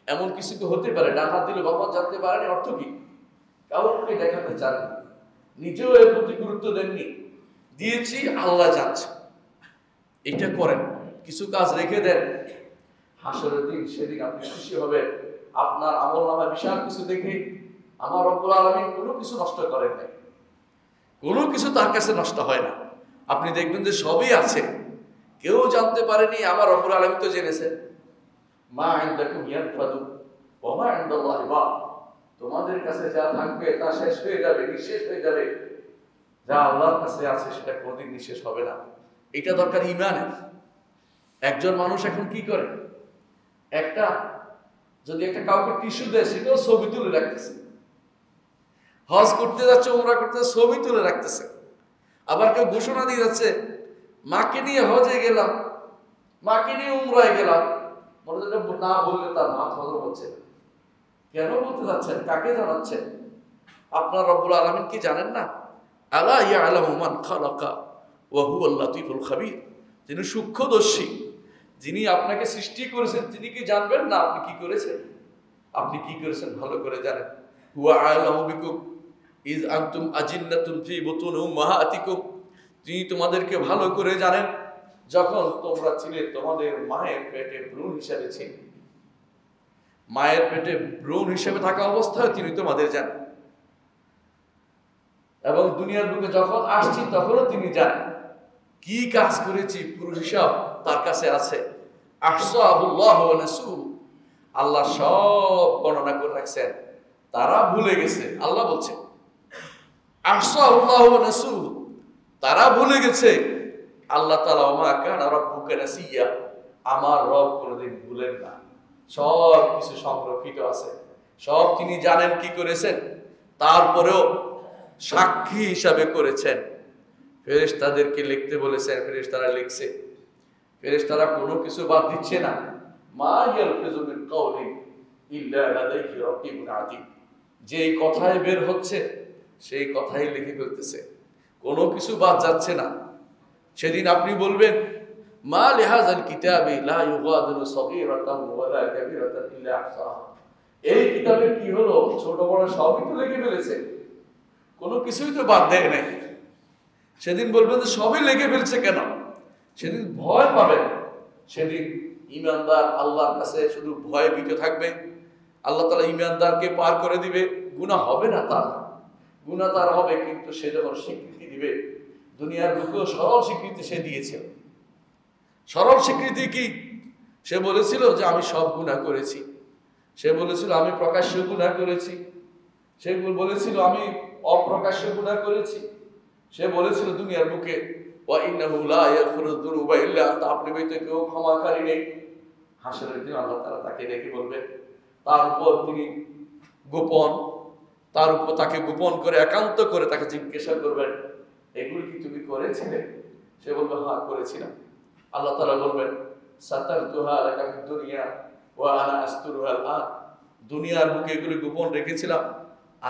এমন কিছু কি হতে পারে ডান হাত দিলে বাম হাত জানতে পারেনি? অর্থ কি? কাউকে দেখাতে চাননি, নিজেও এর প্রতি গুরুত্ব দেননি, দিয়েছি আল্লাহ জানছে। এটা করেন, কিছু কাজ রেখে দেন, হাসরের দিন সেদিন আপনি খুশি হবেন। আপনার আমলনামায় বিশাল কিছু দেখে আমার রব্বুল আলামিন কোনো কিছু নষ্ট করেন নাই, কোনো কিছু তার কাছে নষ্ট হয় না। আপনি দেখবেন যে সবই আছে, কেউ জানতে পারেনি, আমার রব্বুল আলামিন তো জেনেছেন। মা ইনদাকুম ইয়ানফাদু ওয়া মা ইনদাল্লাহি বাক, তোমাদের কাছে যা থাকবে তা শেষ হয়ে যাবে, নিঃশেষ হয়ে যাবে। যা আল্লাহর কাছে আছে সেটা কোনোদিন নিঃশেষ হবে না। এটা দরকার ঈমানের। একজন মানুষ এখন কি করে, একটা যদি একটা কাউকে টিস্যু দেয় সেটাও ছবি তুলে রাখতেছে, হজ করতে যাচ্ছে উমরা করতে ছবি তুলে রাখতেছে। আবার কেউ ঘোষণা দিয়ে যাচ্ছে মাকে নিয়ে হজে গেলাম, মাকে নিয়ে উমরায় গেলাম, মনে না বললে তার ভাত হজম হচ্ছে। কেন বলতে যাচ্ছেন, কাকে জানাচ্ছেন? আপনার রব্বুল আলামিন কি জানেন না? আলা ইয়ালামু মান খালাকা ওয়া হুয়াল লাতীফুল খাবীর, যিনি সূক্ষ্মদর্শী, যিনি আপনাকে সৃষ্টি করেছেন, তিনি কি জানবেন না আপনি কি করেছেন? আপনি কি করেছেন ভালো করে জানেন। হুয়া আ'লামু বিকুম ইয আনতুম আজিল্লাতুন ফি বুতুনি উম্মাহাতিকুম, তিনি তোমাদেরকে ভালো করে জানেন যখন তোমরা ছিলে তোমাদের মায়ের পেটে ভ্রূণ হিসেবে ছিলে। মায়ের পেটে ভ্রূণ হিসেবে থাকা অবস্থায় তিনি তোমাদের জানেন, এবং দুনিয়ার বুকে যখন আসছি তখনও তিনি জানেন। কি কাজ করেছি পুরো হিসাব তার কাছে আছে। আহসাহুল্লাহ ওয়া নাসু, আল্লাহ সব গণনা করে রাখছেন, তারা ভুলে গেছে। আল্লাহ বলছে আহসাহুল্লাহ ওয়া নাসু, তারা ভুলে গেছে। আল্লাহ তাআলা ওয়া মা কানা রাব্বুকা নাসিয়া, আমার রব কোনোদিন ভুলেন না, সব কিছু সংরক্ষিত আছে, সব তিনি জানেন কি করেছেন। তারপরেও সাক্ষী হিসাবে করেছেন, ফেরেশতাদেরকে লিখতে বলেছেন, ফেরেশতারা লিখছে, ফেরেশতারা কোনো কিছু বাদ দিচ্ছে না। মা ইয়ালফিযু মিন কাওলিন ইল্লা লাদাইহি রাকিবুন আতীদ, যেই কথাই বের হচ্ছে সেই কথাই লিখে ফেলতেছে, কোনো কিছু বাদ যাচ্ছে না। সেদিন আপনি বলবেন মা লিহাযাল কিতাবি লা ইউগাদিরু সগীরাতান ওয়ালা কাবীরাতান ইল্লা আহসাহা, এই কিতাবের কি হলো, ছোট বড় সবই তো লিখে ফেলেছে, কোনো কিছুই তো বাদ দেয় নাই। সেদিন বলবেন যে সবই লিখে ফেলছে কেন? সেদিন ভয় পাবেন। সেদিন ঈমানদার আল্লাহর কাছে শুধু ভয়ে ভীত থাকবে। আল্লাহ তাআলা ঈমানদারকে পার করে দিবে, গুনাহ হবে না তার, গুনাহ তার হবে, কিন্তু সে যখন স্বীকৃতি দিবে, দুনিয়ার বুকেও সরল স্বীকৃতি সে দিয়েছিল। সরল স্বীকৃতি কি? সে বলেছিল যে আমি সব গুনাহ করেছি, সে বলেছিল আমি প্রকাশ্য গুনাহ করেছি, সে বলেছিল আমি অপ্রকাশ্য গুনাহ করেছি, সে বলেছিল দুনিয়ার বুকে ওয়া ইন্নাহু লা ইয়াগফিরুয যুনুবা ইল্লা আনতা, আপনি ব্যতীত কেউ ক্ষমাকারী নেই। হাসরের দিন আল্লাহ তাআলা তাকে ডেকে বলবেন, তার উপর তিনি গোপন, তার উপর তাকে গোপন করে একান্ত করে তাকে জিজ্ঞাসা করবেন এগুলি কি তুমি করেছিলে? সে বলবে হ্যাঁ করেছিলাম। আল্লাহ তাআলা বলবেন সাতারতুহা লাকা ফিদ দুনিয়া ওয়া আনা আস্তুরুহা আল-আন, দুনিয়ার বুকে এগুলি গোপন রেখেছিলাম,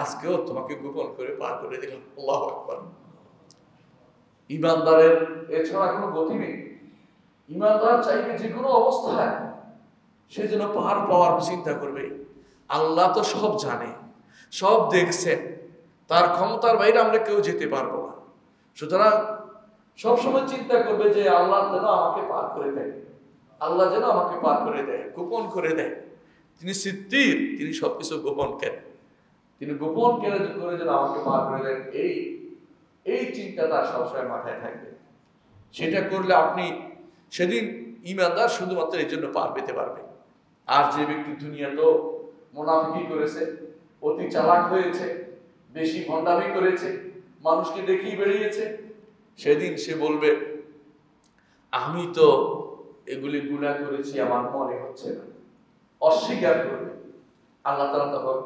আজকেও তোমাকে গোপন করে পার করে দিলাম। আল্লাহু আকবার। ঈমানদারের এছাড়া কোনো গতি নেই। ঈমানদার চাইবে যে কোনো অবস্থায় সে যেন পার পাওয়ার চিন্তা করবে। আল্লাহ তো সব জানে, সব দেখছেন, তার ক্ষমতার বাইরে আমরা কেউ যেতে পারবো না। সুতরাং সবসময় চিন্তা করবে যে আল্লাহ যেন আমাকে পার করে দেয়, আল্লাহ যেন আমাকে পার করে দেয়, গোপন করে দেয়। তিনি সিদ্দিক, তিনি সবকিছু গোপন করেন, তিনি গোপন করে যেন আমাকে পার করে দেন, এই চিন্তা তার সবসময় মাথায় থাকবে। সেটা করলে আপনি সেদিন ঈমানদার শুধুমাত্র এই জন্য পার পেতে পারবে। আর যে ব্যক্তি দুনিয়া তো মুনাফিকি করেছে, অতি চালাক হয়েছে, বেশি ভণ্ডামি করেছে, মানুষকে দেখিয়ে বেরিয়েছে, সেদিন সে বলবে আমি তো এগুলি গুনাহ করেছি, আমার মনে হচ্ছে না, অস্বীকার করবে। আল্লাহ তাআলা তখন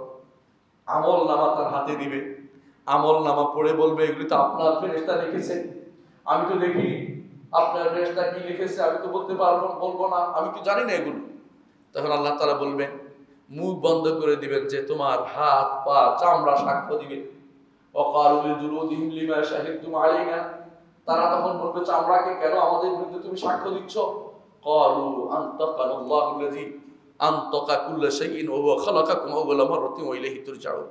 আমল নামা তার হাতে দিবে, আমল নামা পড়ে বলবে এগুলি তো আপনার ফেরেশতা লিখেছে, আমি তো দেখিনি, আপনার ফেরেশতা কি লিখেছে আমি তো বলবো না, আমি তো জানি না এগুলো। তখন আল্লাহ তাআলা বলবেন, মুখ বন্ধ করে দিবেন যে তোমার হাত পা চামড়া সাক্ষ্য দিবে। ওয়াকালু লিজুলুদিহিম লিমা শাহিদতুম আলাইনা, তারা তখন বলবে চামড়াকে কেন আমাদের বিরুদ্ধে তুমি সাক্ষ্য দিচ্ছ? ক্বালু আনতাকাল্লাহু আল্লাযী আনতাকা কুল্লা শাইইন ওয়া হুয়া খালাকাকুম আউওয়ালা মাররাতিন ওয়া ইলাইহি তুরজাউন।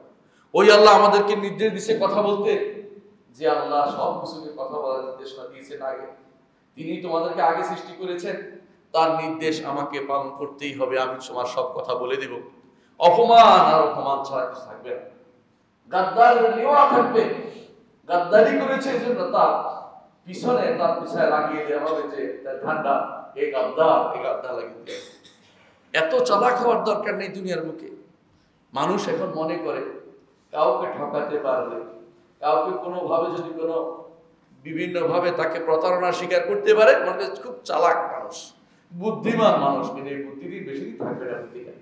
ওই আল্লাহ আমাদেরকে নির্দেশ দিয়েছে কথা বলতে, যে আল্লাহ সব কিছুকে কথা বলার নির্দেশনা দিয়েছেন আগে, তিনি তোমাদেরকে আগে সৃষ্টি করেছেন, তার নির্দেশ আমাকে পালন করতেই হবে, আমি তোমার সব কথা বলে দেব। অপমান আর অপমান ছাড়া কিছু থাকবে না। গাদ্দারের লিওয়া থাকবে, গাদ্দারি করেছে এই জন্য তার পিছনে লাগিয়ে দেওয়া হবে যে তার ঠান্ডা এই গাদ্দার লাগিয়ে দেওয়া। এত চালাক হওয়ার দরকার নেই দুনিয়ার মুখে। মানুষ এখন মনে করে কাউকে ঠকাতে পারলে, কাউকে কোনোভাবে যদি কোনো বিভিন্নভাবে তাকে প্রতারণার শিকার করতে পারে, মানে খুব চালাক মানুষ, বুদ্ধিমান মানুষ। কিন্তু এই বুদ্ধিটি বেশি দিন থাকবে না, বুদ্ধিটা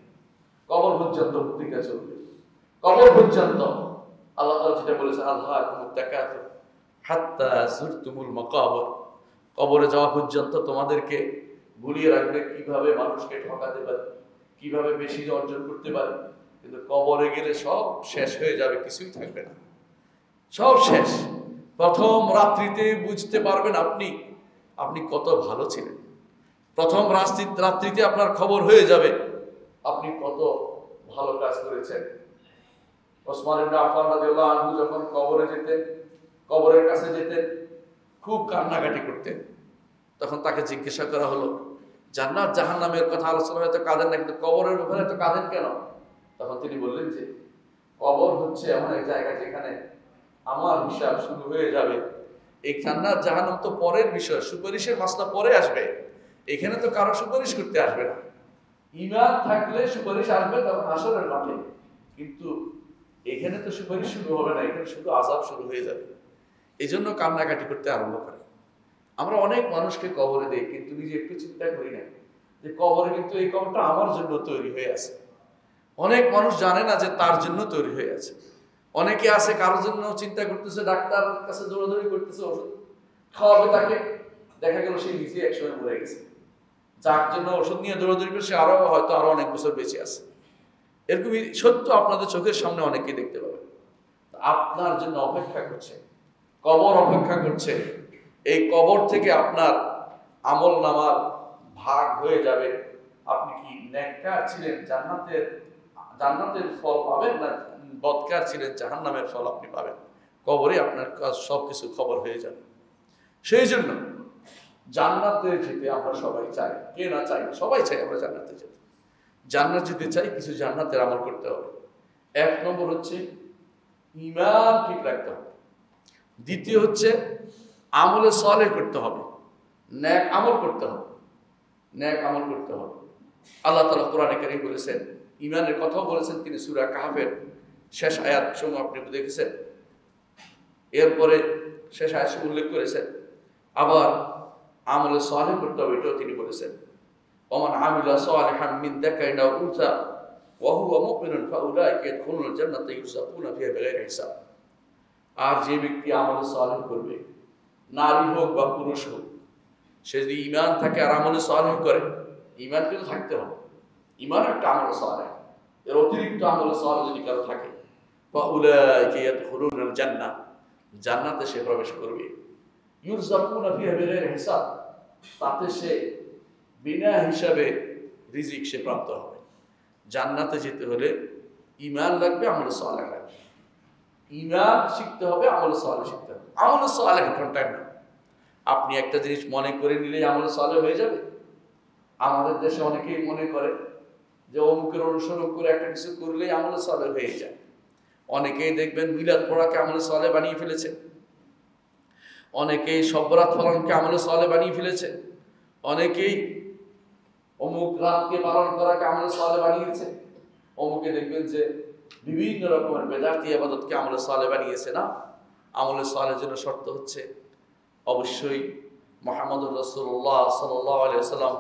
কবর পর্যন্ত বুদ্ধিটা চলবে, কবর পর্যন্ত। আল্লাহ তাআলা যেটা বলেছেন আল্লাহকুমুত তাকাসুর হাত্তা যুরতুমুল মাকাবির, কবরে যাওয়া পর্যন্ত তোমাদেরকে ভুলিয়ে রাখবে কিভাবে মানুষকে ঠকাতে পারে, কিভাবে বেশি অর্জন করতে পারে। কিন্তু কবরে গেলে সব শেষ হয়ে যাবে, কিছুই থাকবে না, সব শেষ। প্রথম রাত্রিতে বুঝতে পারবেন আপনি কত ভালো ছিলেন। প্রথম রাত্রিতে আপনার খবর হয়ে যাবে আপনি কত ভালো কাজ করেছেন। ওসমান ইবনে আফফান রাদিয়াল্লাহু আনহু যখন কবরে যেতেন, কবরের কাছে যেতেন, খুব কান্নাকাটি করতেন। তখন তাকে জিজ্ঞাসা করা হলো, জান্নাত জাহান্নামের কথা আলোচনা হয়তো কাঁদেন না, কিন্তু কবরের ব্যাপারে তো কাঁদেন কেন? তখন তিনি বললেন যে কবর হচ্ছে এমন এক জায়গা যেখানে আমার হিসাব শুরু হয়ে যাবে। এই জান্নাত জাহান্নাম তো পরের বিষয়, সুপারিশের মাসলা পরে আসবে, এখানে তো কারো সুপারিশ করতে আসবে না। ঈমান থাকলে সুপারিশ আসবে তখন হাসরের মাঠে, কিন্তু এখানে তো সুপারিশ শুরু হবে না, এখানে শুধু আযাব শুরু হয়ে যাবে। এই জন্য কান্নাকাটি করতে আরম্ভ করে। আমরা অনেক মানুষকে কবরে দেই, কিন্তু নিজে একটু চিন্তা করি না যে কবরে কিন্তু এই কবরটা আমার জন্য তৈরি হয়ে আছে। অনেক মানুষ জানে না যে তার জন্য তৈরি হয়ে আছে। অনেকে আছে কারোর জন্য চিন্তা করতেছে, ডাক্তার কাছে দৌড়াদৌড়ি করতেছে, ওষুধ খাওয়াবে তাকে, দেখা গেল সে নিজে একসময় মরে গেছে। যার জন্য ওষুধ নিয়ে দৌড়াদৌড়ি করে সে হয়তো আরো অনেক বছর বেঁচে আছে। এরকমই সত্য আপনাদের চোখের সামনে অনেকে দেখতে পাবে। আপনার জন্য অপেক্ষা করছে, কবর অপেক্ষা করছে। এই কবর থেকে আপনার আমল নামার ভাগ হয়ে যাবে। আপনি কি নেককার ছিলেন, জান্নাতের ফল পাবেন, না বদকার ছিলেন, জাহান্নামের ফল আপনি পাবেন। কবরে আপনার সবকিছু খবর হয়ে যাবে। সেই জন্য জান্নাতে যেতে আমরা সবাই চাই, কে না চাই? সবাই চাই আমরা জান্নাতে যেতে। জান্নাত যেতে চাই, কিছু জান্নাতের আমল করতে হবে। 1 নম্বর হচ্ছে ঈমান ঠিক রাখতে হবে। দ্বিতীয় হচ্ছে আমলে সালেহ করতে হবে, নেক আমল করতে হবে, নেক আমল করতে হবে। আল্লাহ তাআলা কোরআনে কারীম বলেছেন, ঈমানের কথাও বলেছেন তিনি সূরা কাহফের শেষ আয়াত সময় আপনি দেখেছেন। এরপরে শেষ আয়াত উল্লেখ করেছেন, আবার আমলে সালেহ করতে হবে, এটাও তিনি বলেছেন। ওমান আমিলা সালিহান মিন যাকারিন আও উনসা ওয়া হুয়া মুমিনুন ফাউলাইকা ইয়াদখুলুনাল জান্নাতা ইউরযাকুনা ফিহা বিগাইরি হিসাব। আর যে ব্যক্তি আমলে সালেহ করবে, নারী হোক বা পুরুষ হোক, সে যদি ঈমান থাকে আর আমলে সালেহ করে, ঈমান কিন্তু থাকতে হবে, ঈমান একটা আমলে সালেহ, এর অতিরিক্ত আমলে সালেহ যদি কারো থাকে, ফাউলাইকা ইয়াদখুলুনাল জান্নাহ, জান্নাতে সে প্রবেশ করবে, ইউরযাকুনা ফিহা বিগাইরি হিসাব, তাতে সে বিনা হিসাবে রিজিক সে প্রাপ্ত হবে। জান্নাতে যেতে হলে ঈমান লাগবে, আমলে সালেহ লাগবে। ঈমান শিখতে হবে, আমলে সালেহ শিখতে হবে। আমলে সালেহ কোনটাই না, আপনি একটা জিনিস মনে করে নিলেই আমলে সালেহ হয়ে যাবে। আমাদের দেশে অনেকেই মনে করে যে অমুকের অনুসরণ করে একটা কিছু করলেই আমলে সালেহ হয়ে যায়। অনেকেই দেখবেন মিলাদ পড়াকে আমলে সালেহ বানিয়ে ফেলেছে, অনেকেই সবরাত পালনকে আমলে সালেহ বানিয়ে ফেলেছে, অনেকেই অমুক রাতকে পালন করাকে আমলে সালেহ বানিয়েছে, অমুকে দেখবেন যে বিভিন্ন রকমের বেদাতি ইবাদতকে আমলে সালেহ বানিয়েছে। না, আমলে সালেহের জন্য শর্ত হচ্ছে অবশ্যই মুহাম্মদুর রাসূলুল্লাহ সাল্লাল্লাহু আলাইহি ওয়াসাল্লাম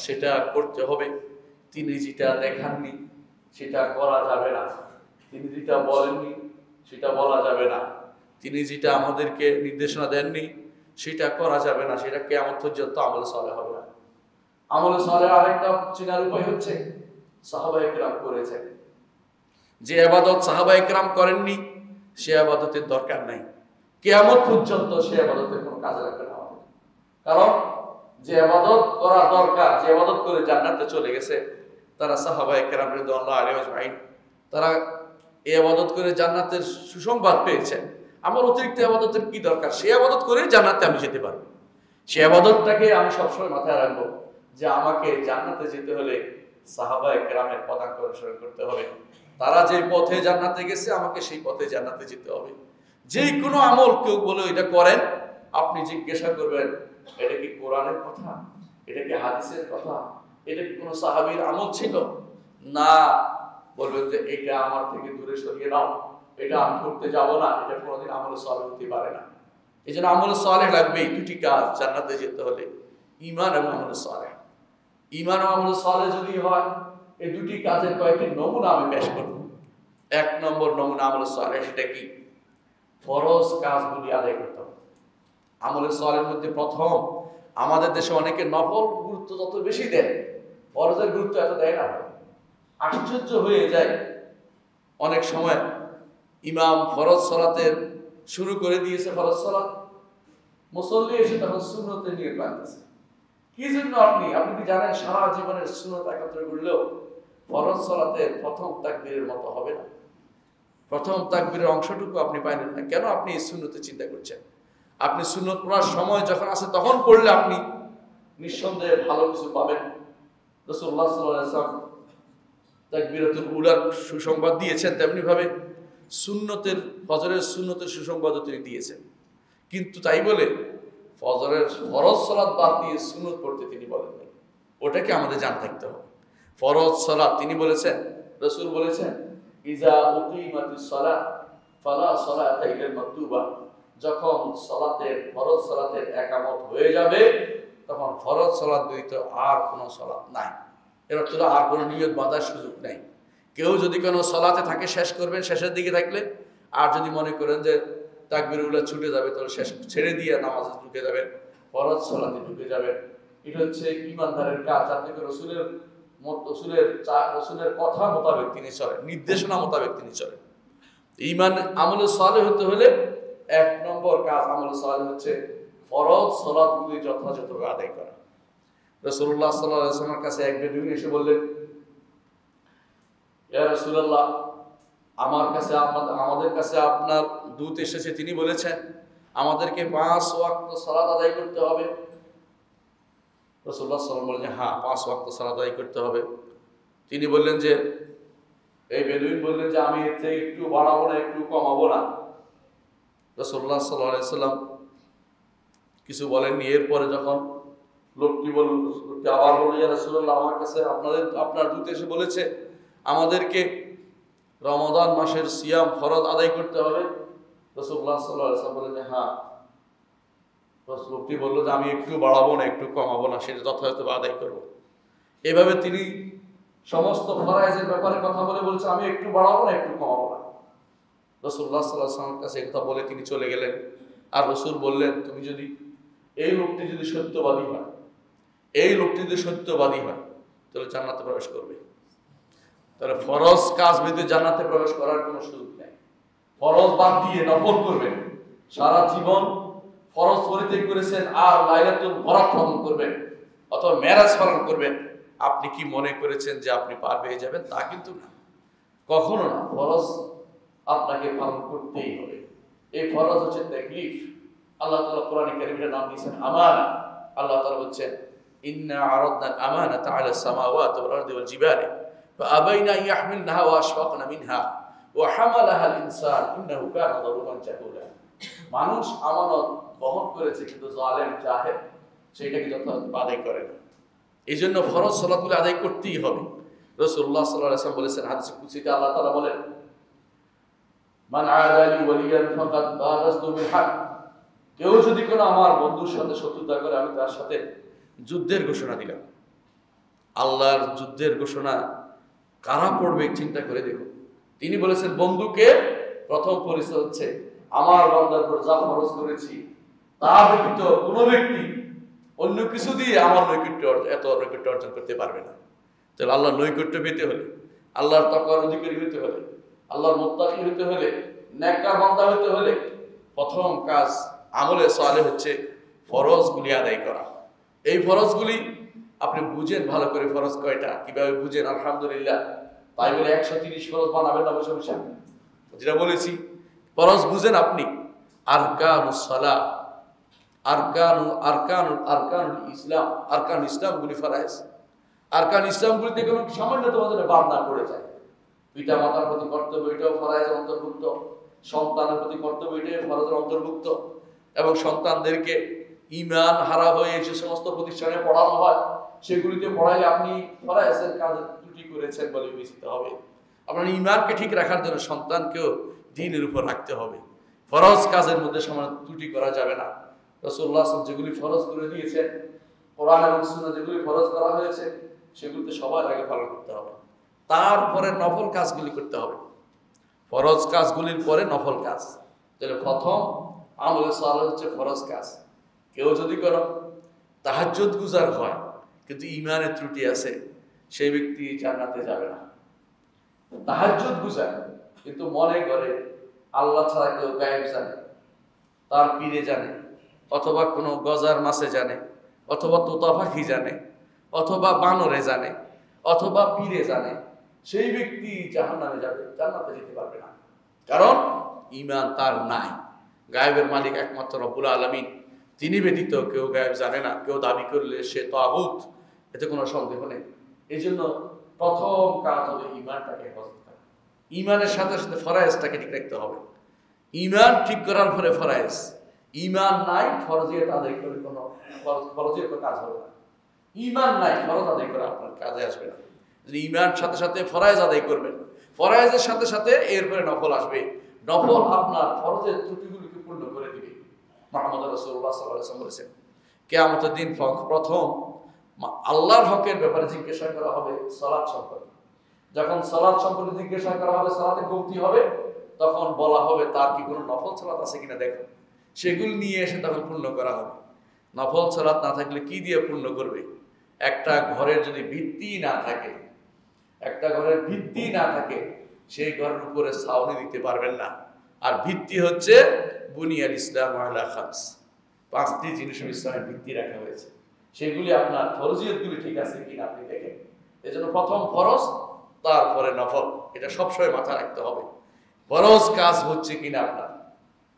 সেটা করতে হবে। তিনি যেটা দেখাননি সেটা করা যাবে না, তিনি যেটা বলেননি সেটা বলা যাবে না, তিনি যেটা আমাদেরকে নির্দেশনা দেননি সেটা করা যাবে না, সেটা কিয়ামত পর্যন্ত আমলে সালেহ হবে না। আমলে সালেহ আরেকটা চেনার উপায় হচ্ছে সাহাবায়ে কেরাম করেছেন, যে ইবাদত সাহাবায়ে কেরাম করেননি সে ইবাদতের দরকার নাই, কিয়ামত পর্যন্ত সে ইবাদতের কোনো কাজে লাগবে না আমাদের। কারণ যে ইবাদত করা দরকার, যে ইবাদত করে জান্নাতে চলে গেছে, তারা সাহাবায়ে কেরাম রাদিয়াল্লাহু আলাইহিম আজমাইন, তারা এই ইবাদত করে জান্নাতের সুসংবাদ পেয়েছেন। আমার অতিরিক্ত ইবাদতের কি দরকার? সে ইবাদত করে জান্নাতে আমি যেতে পারবো। সে ইবাদতটাকে আমি সবসময় মাথায় রাখবো যে আমাকে জান্নাতে যেতে হলে সাহাবায়ে কেরামের পদাঙ্ক অনুসরণ করতে হবে। তারা যে পথে জান্নাতে গেছে আমাকে সেই পথে জান্নাতে যেতে হবে। যে কোনো আমল কেউ বলে এটা করেন, আপনি জিজ্ঞাসা করবেন এটা কি কোরআনের কথা, এটা কি হাদিসের কথা, এটা কি কোনো সাহাবীর আমল ছিল? না, বলবেন যে এটা আমার থেকে দূরে সরিয়ে নাও, এটা আমি করতে যাব না, এটা কোনোদিন আমলে সালেহ হতে পারে না। এই জন্য আমলে সালেহ লাগবে। দুটি কাজ জান্নাতে যেতে হলে, ঈমান এবং আমলে সালেহ। ঈমান এবং আমলে সালেহ যদি হয়, এই দুটি কাজের কয়েকটি নমুনা আমি পেশ করব। এক নম্বর নমুনা আমলে সালেহ, সেটা কি? ফরজ কাজগুলি আদায় করতে হবে। আমলে সালেহের মধ্যে প্রথম, আমাদের দেশে অনেকে নফল গুরুত্ব যত বেশি দেয়, ফরজের গুরুত্ব এত দেয় না। আশ্চর্য হয়ে যায় অনেক সময়, ইমাম ফরজ সালাতের শুরু করে দিয়েছে, ফরজ সালাত, মুসল্লি এসে তখন সুন্নতে নিয়ে বাঁধতেছে। কি জন্য? আপনি কি জানেন সারা জীবনের সুন্নত একত্র করলেও ফরজ সালাতের প্রথম তাকবীরের মতো হবে না? প্রথম তাকবীরের অংশটুকু আপনি পাইলেন না কেন? আপনি এই সুন্নতে চিন্তা করছেন। আপনি সুন্নত পড়ার সময় যখন আসে তখন পড়লে আপনি নিঃসন্দেহে ভালো কিছু পাবেন। রাসূলুল্লাহ সাল্লাল্লাহু আলাইহি ওয়াসাল্লাম তাকবীরাতুল উলার সুসংবাদ দিয়েছেন, তেমনি ভাবে সুন্নতের, ফজরের সুন্নতের সুসংবাদও তিনি দিয়েছেন। কিন্তু তাই বলে ফজরের ফরজ সালাত বাদ দিয়ে সুন্নত পড়তে তিনি বলেন নাই। ওটাকে আমাদের জানা থাকতে হবে। ফরজ সালাত তিনি বলেছেন, রাসূল বলেছেন, ইজা উকিমাতিস সালাহ ফালা সালাতা ইল্লাল মাকতুবা, যখন সালাতের ফরজ সালাতের একামত হয়ে যাবে তখন ফরজ সালাত ব্যতীত আর কোনো সালাত নাই। এর অর্থ আর কোনো নিয়ত বাঁধার সুযোগ নাই। কেউ যদি কোনো সালাতে থাকে শেষ করবেন শেষের দিকে থাকলে, আর যদি মনে করেন যে তাকবীরগুলো ছুটে যাবে তাহলে শেষ ছেড়ে দিয়ে নামাজে ঢুকে যাবেন, ফরজ সালাতে ঢুকে যাবেন। এটা হচ্ছে ঈমানদারের কাজ। আপনি রসুলের কথা মোতাবেক তিনি চলেন, নির্দেশনা মোতাবেক তিনি চলেন। ঈমান আমলে সালেহ হতে হলে এক নম্বর কাজ আমলে সালেহ হচ্ছে ফরজ সালাতগুলি যথাযথভাবে আদায় করা। রাসূলুল্লাহ সাল্লাল্লাহু আলাইহি ওয়াসাল্লামের কাছে এক বেদুইন এসে বললেন, ইয়া রাসূলুল্লাহ, আমাদের কাছে আপনার দূত এসেছে, তিনি বলেছেন আমাদেরকে 5 ওয়াক্ত সালাত আদায় করতে হবে। রাসূলুল্লাহ সাল্লাল্লাহু আলাইহি ওয়াসাল্লাম বললেন, হ্যাঁ 5 ওয়াক্ত সালাত আদায় করতে হবে। তিনি বললেন যে, এই বেদুইন বললেন যে আমি এর থেকে একটু বাড়াবো না, একটু কমাবো না। রাসূলুল্লাহ সাল্লাল্লাহু আলাইহি ওয়াসাল্লাম কিছু বলেননি। এরপরে যখন লোকটি আবার বলল, ইয়া রাসূলুল্লাহ, আমার কাছে আপনার দূত এসে বলেছে আমাদেরকে রমাদান মাসের সিয়াম ফরজ আদায় করতে হবে। রাসূলুল্লাহ সাল্লাল্লাহু আলাইহি ওয়াসাল্লাম বললেন, হ্যাঁ। লোকটি বলল যে আমি একটু বাড়াবো না, একটু কমাবো না, সেটা যথাযথভাবে আদায় করবো। এভাবে তিনি সমস্ত ফরজের ব্যাপারে কথা বলছে আমি একটু বাড়াবো না, একটু কমাবো না। রাসূলুল্লাহ সাল্লাল্লাহু আলাইহি ওয়াসাল্লামের কাছে কথা বলে তিনি চলে গেলেন। আর রাসূল বললেন, তুমি যদি এই লোকটি যদি সত্যবাদী হয়, এই লোকটি যদি সত্যবাদী হয় তাহলে জান্নাতে প্রবেশ করবে। তাহলে ফরজ কাজ ব্যতীত জান্নাতে প্রবেশ করার কোনো সুযোগ নেই। ফরজ বাদ দিয়ে নফল করবেন, সারা জীবন ফরজ পরিত্যাগ করেছেন আর লাইলাতুল বরাত পালন করবেন অথবা মেরাজ পালন করবেন, আপনি কি মনে করেছেন যে আপনি পার পেয়ে যাবেন? তা কিন্তু না, কখনো না। ফরজ আপনাকে পালন করতেই হবে। এই ফরজ হচ্ছে তাকলিফ। আল্লাহ তাআলা কোরআনে কারীমের নাম দিয়েছেন আমানা। আল্লাহ তাআলা বলছেন, ইন্না আরাদনা আমানাতা আলাস সামাওয়াতি ওয়াল আরদি ওয়াল জিবালি ফাআবাইনা আন ইয়াহমিলনাহা ওয়া আশফাকনা মিনহা ওয়া হামালাহাল ইনসান ইন্নাহু কানা যালুমান জাহুলা। মানুষ আমানত বহন করেছে কিন্তু জালেম জাহেল সেটাকে যথাযথ আদায় করে না। এই জন্য ফরজ সালাতগুলো আদায় করতেই হবে। রাসূলুল্লাহ সাল্লাল্লাহু আলাইহি ওয়াসাল্লাম বলেছেন, হাদিসে কুদসিতে আল্লাহ তাআলা বলেন, মান আদালি ওয়ালিয়ান ফাকাদ বারাজতু বিল হক। কেউ যদি কোনো আমার বন্ধুর সাথে শত্রুতা করে আমি তার সাথে যুদ্ধের ঘোষণা দিলাম। আল্লাহর যুদ্ধের ঘোষণা কারা পড়বে চিন্তা করে দেখুন। তিনি বলেছেন, বন্ধুকে প্রথম পরিচয় হচ্ছে আমার বান্দার উপর যা ফরজ করেছি তা ব্যতীত কোনো ব্যক্তি অন্য কিছু দিয়ে আমার নৈকট্য অর্জন করতে পারবে না। তাহলে আল্লাহর নৈকট্য পেতে হলে, আল্লাহর তাকওয়ার অধিকারী হতে হলে, আল্লাহর মুত্তাকি হতে হলে, নেককার বান্দা হতে হলে প্রথম কাজ আমলে সালেহ হচ্ছে ফরজগুলি আদায় করা। এই ফরজগুলি আপনি বুঝেন ভালো করে। ফরজ কয়টা কিভাবে বুঝেন? আলহামদুলিল্লাহ, তাই বলে 130 ফরজ বানাবেন না বসে বসে। যেটা বলেছি ফরজ বুঝেন আপনি। আরকানুস সালাহ, আরকানুল ইসলাম, আরকান ইসলামগুলি ফরজ। আরকান ইসলামগুলিতে কোনো সামান্যতম যেন বাদ না পড়ে যায়। পিতা মাতার প্রতি কর্তব্য, এটাও ফরজের অন্তর্ভুক্ত। সন্তানের প্রতি কর্তব্য, এটাও ফরজের অন্তর্ভুক্ত। এবং সন্তানদেরকে ঈমান হারা হয়ে যে সমস্ত প্রতিষ্ঠানে পড়ানো হয় সেগুলিতে পড়াইলে আপনি ফরজের কাজে ত্রুটি করেছেন বলে বিবেচিত হবে। আপনার ঈমানকে ঠিক রাখার জন্য সন্তানকেও দ্বীনের উপর রাখতে হবে। ফরজ কাজের মধ্যে সামান্য ত্রুটি করা যাবে না। রাসূলুল্লাহ সাল্লাল্লাহু আলাইহি ওয়াসাল্লাম যেগুলি ফরজ করে দিয়েছেন, কোরআন এবং সুন্নাহ যেগুলি ফরজ করা হয়েছে সেগুলিতে সবার আগে পালন করতে হবে, তারপরে নফল কাজগুলি করতে হবে। ফরজ কাজগুলির পরে নফল কাজ। তাহলে প্রথম আমলে সালেহ হচ্ছে ফরজ কাজ। কেউ যদি কোনো তাহাজ্জুদ গুজার হয় কিন্তু ঈমানের ত্রুটি আছে, সেই ব্যক্তি জান্নাতে যাবে না। তাহাজ্জুদ গুজার কিন্তু মনে করে আল্লাহ ছাড়া কেউ গায়েব জানে, তার পীরে জানে, অথবা কোনো গজার মাছে জানে, অথবা তোতা পাখি জানে, অথবা বানরে জানে, অথবা পীরে জানে, সেই ব্যক্তি জাহান্নামে যাবে, জান্নাতে যেতে পারবে না। কারণ ঈমান তার নাই। গায়েবের মালিক একমাত্র রব্বুল আলামিন, তিনি ব্যতীত কেউ গায়েব জানে না। কেউ দাবি করলে সে তাগুত, এতে কোনো সন্দেহ নেই। এই জন্য প্রথম কাজ হবে ঈমানটাকে হেফাজত করা। ঈমানের সাথে সাথে ফরজটাকে ঠিক রাখতে হবে। ঈমান ঠিক করার পরে ফরজ। ঈমান নাই ফরজিয়ত আদায় করে কোনো ফরজিয়ত কাজ হবে না। ঈমান নাই ফরজ আদায় করে আপনার কাজে আসবে না। যদি ঈমান সাথে সাথে ফরজ আদায় করবেন, ফরজের সাথে সাথে এরপরে নফল আসবে। নফল আপনার ফরজের ত্রুটিগুলিকে পূর্ণ করে দিবে। মুহাম্মদ রাসূলুল্লাহ সাল্লাল্লাহু আলাইহি ওয়াসাল্লাম বলেছেন, কিয়ামতের দিন প্রথম আল্লাহর হকের ব্যাপারে জিজ্ঞাসা করা হবে সালাত সম্পর্কে। যখন সালাত সম্পর্কে জিজ্ঞাসা করা হবে, সালাতে কমতি হবে, তখন বলা হবে তার কি কোনো নফল সালাত আছে কিনা দেখো। সেগুলি নিয়ে এসে তখন পূর্ণ করা হবে। নফল সালাত না থাকলে কি দিয়ে পূর্ণ করবে? একটা ঘরের যদি ভিত্তি না থাকে, একটা ঘরের ভিত্তি না থাকে, সেই ঘরের উপরে ছাউনি দিতে পারবেন না। আর ভিত্তি হচ্ছে বুনিয়াল ইসলাম আলা খামস, 5টি জিনিস ইসলামের ভিত্তি রাখা হয়েছে। সেগুলি আপনার ফরজিয়তগুলি ঠিক আছে কিনা আপনি দেখেন। এজন্য প্রথম ফরজ, তারপরে নফল। এটা সবসময় মাথায় রাখতে হবে। ফরজ কাজ হচ্ছে কিনা আপনার,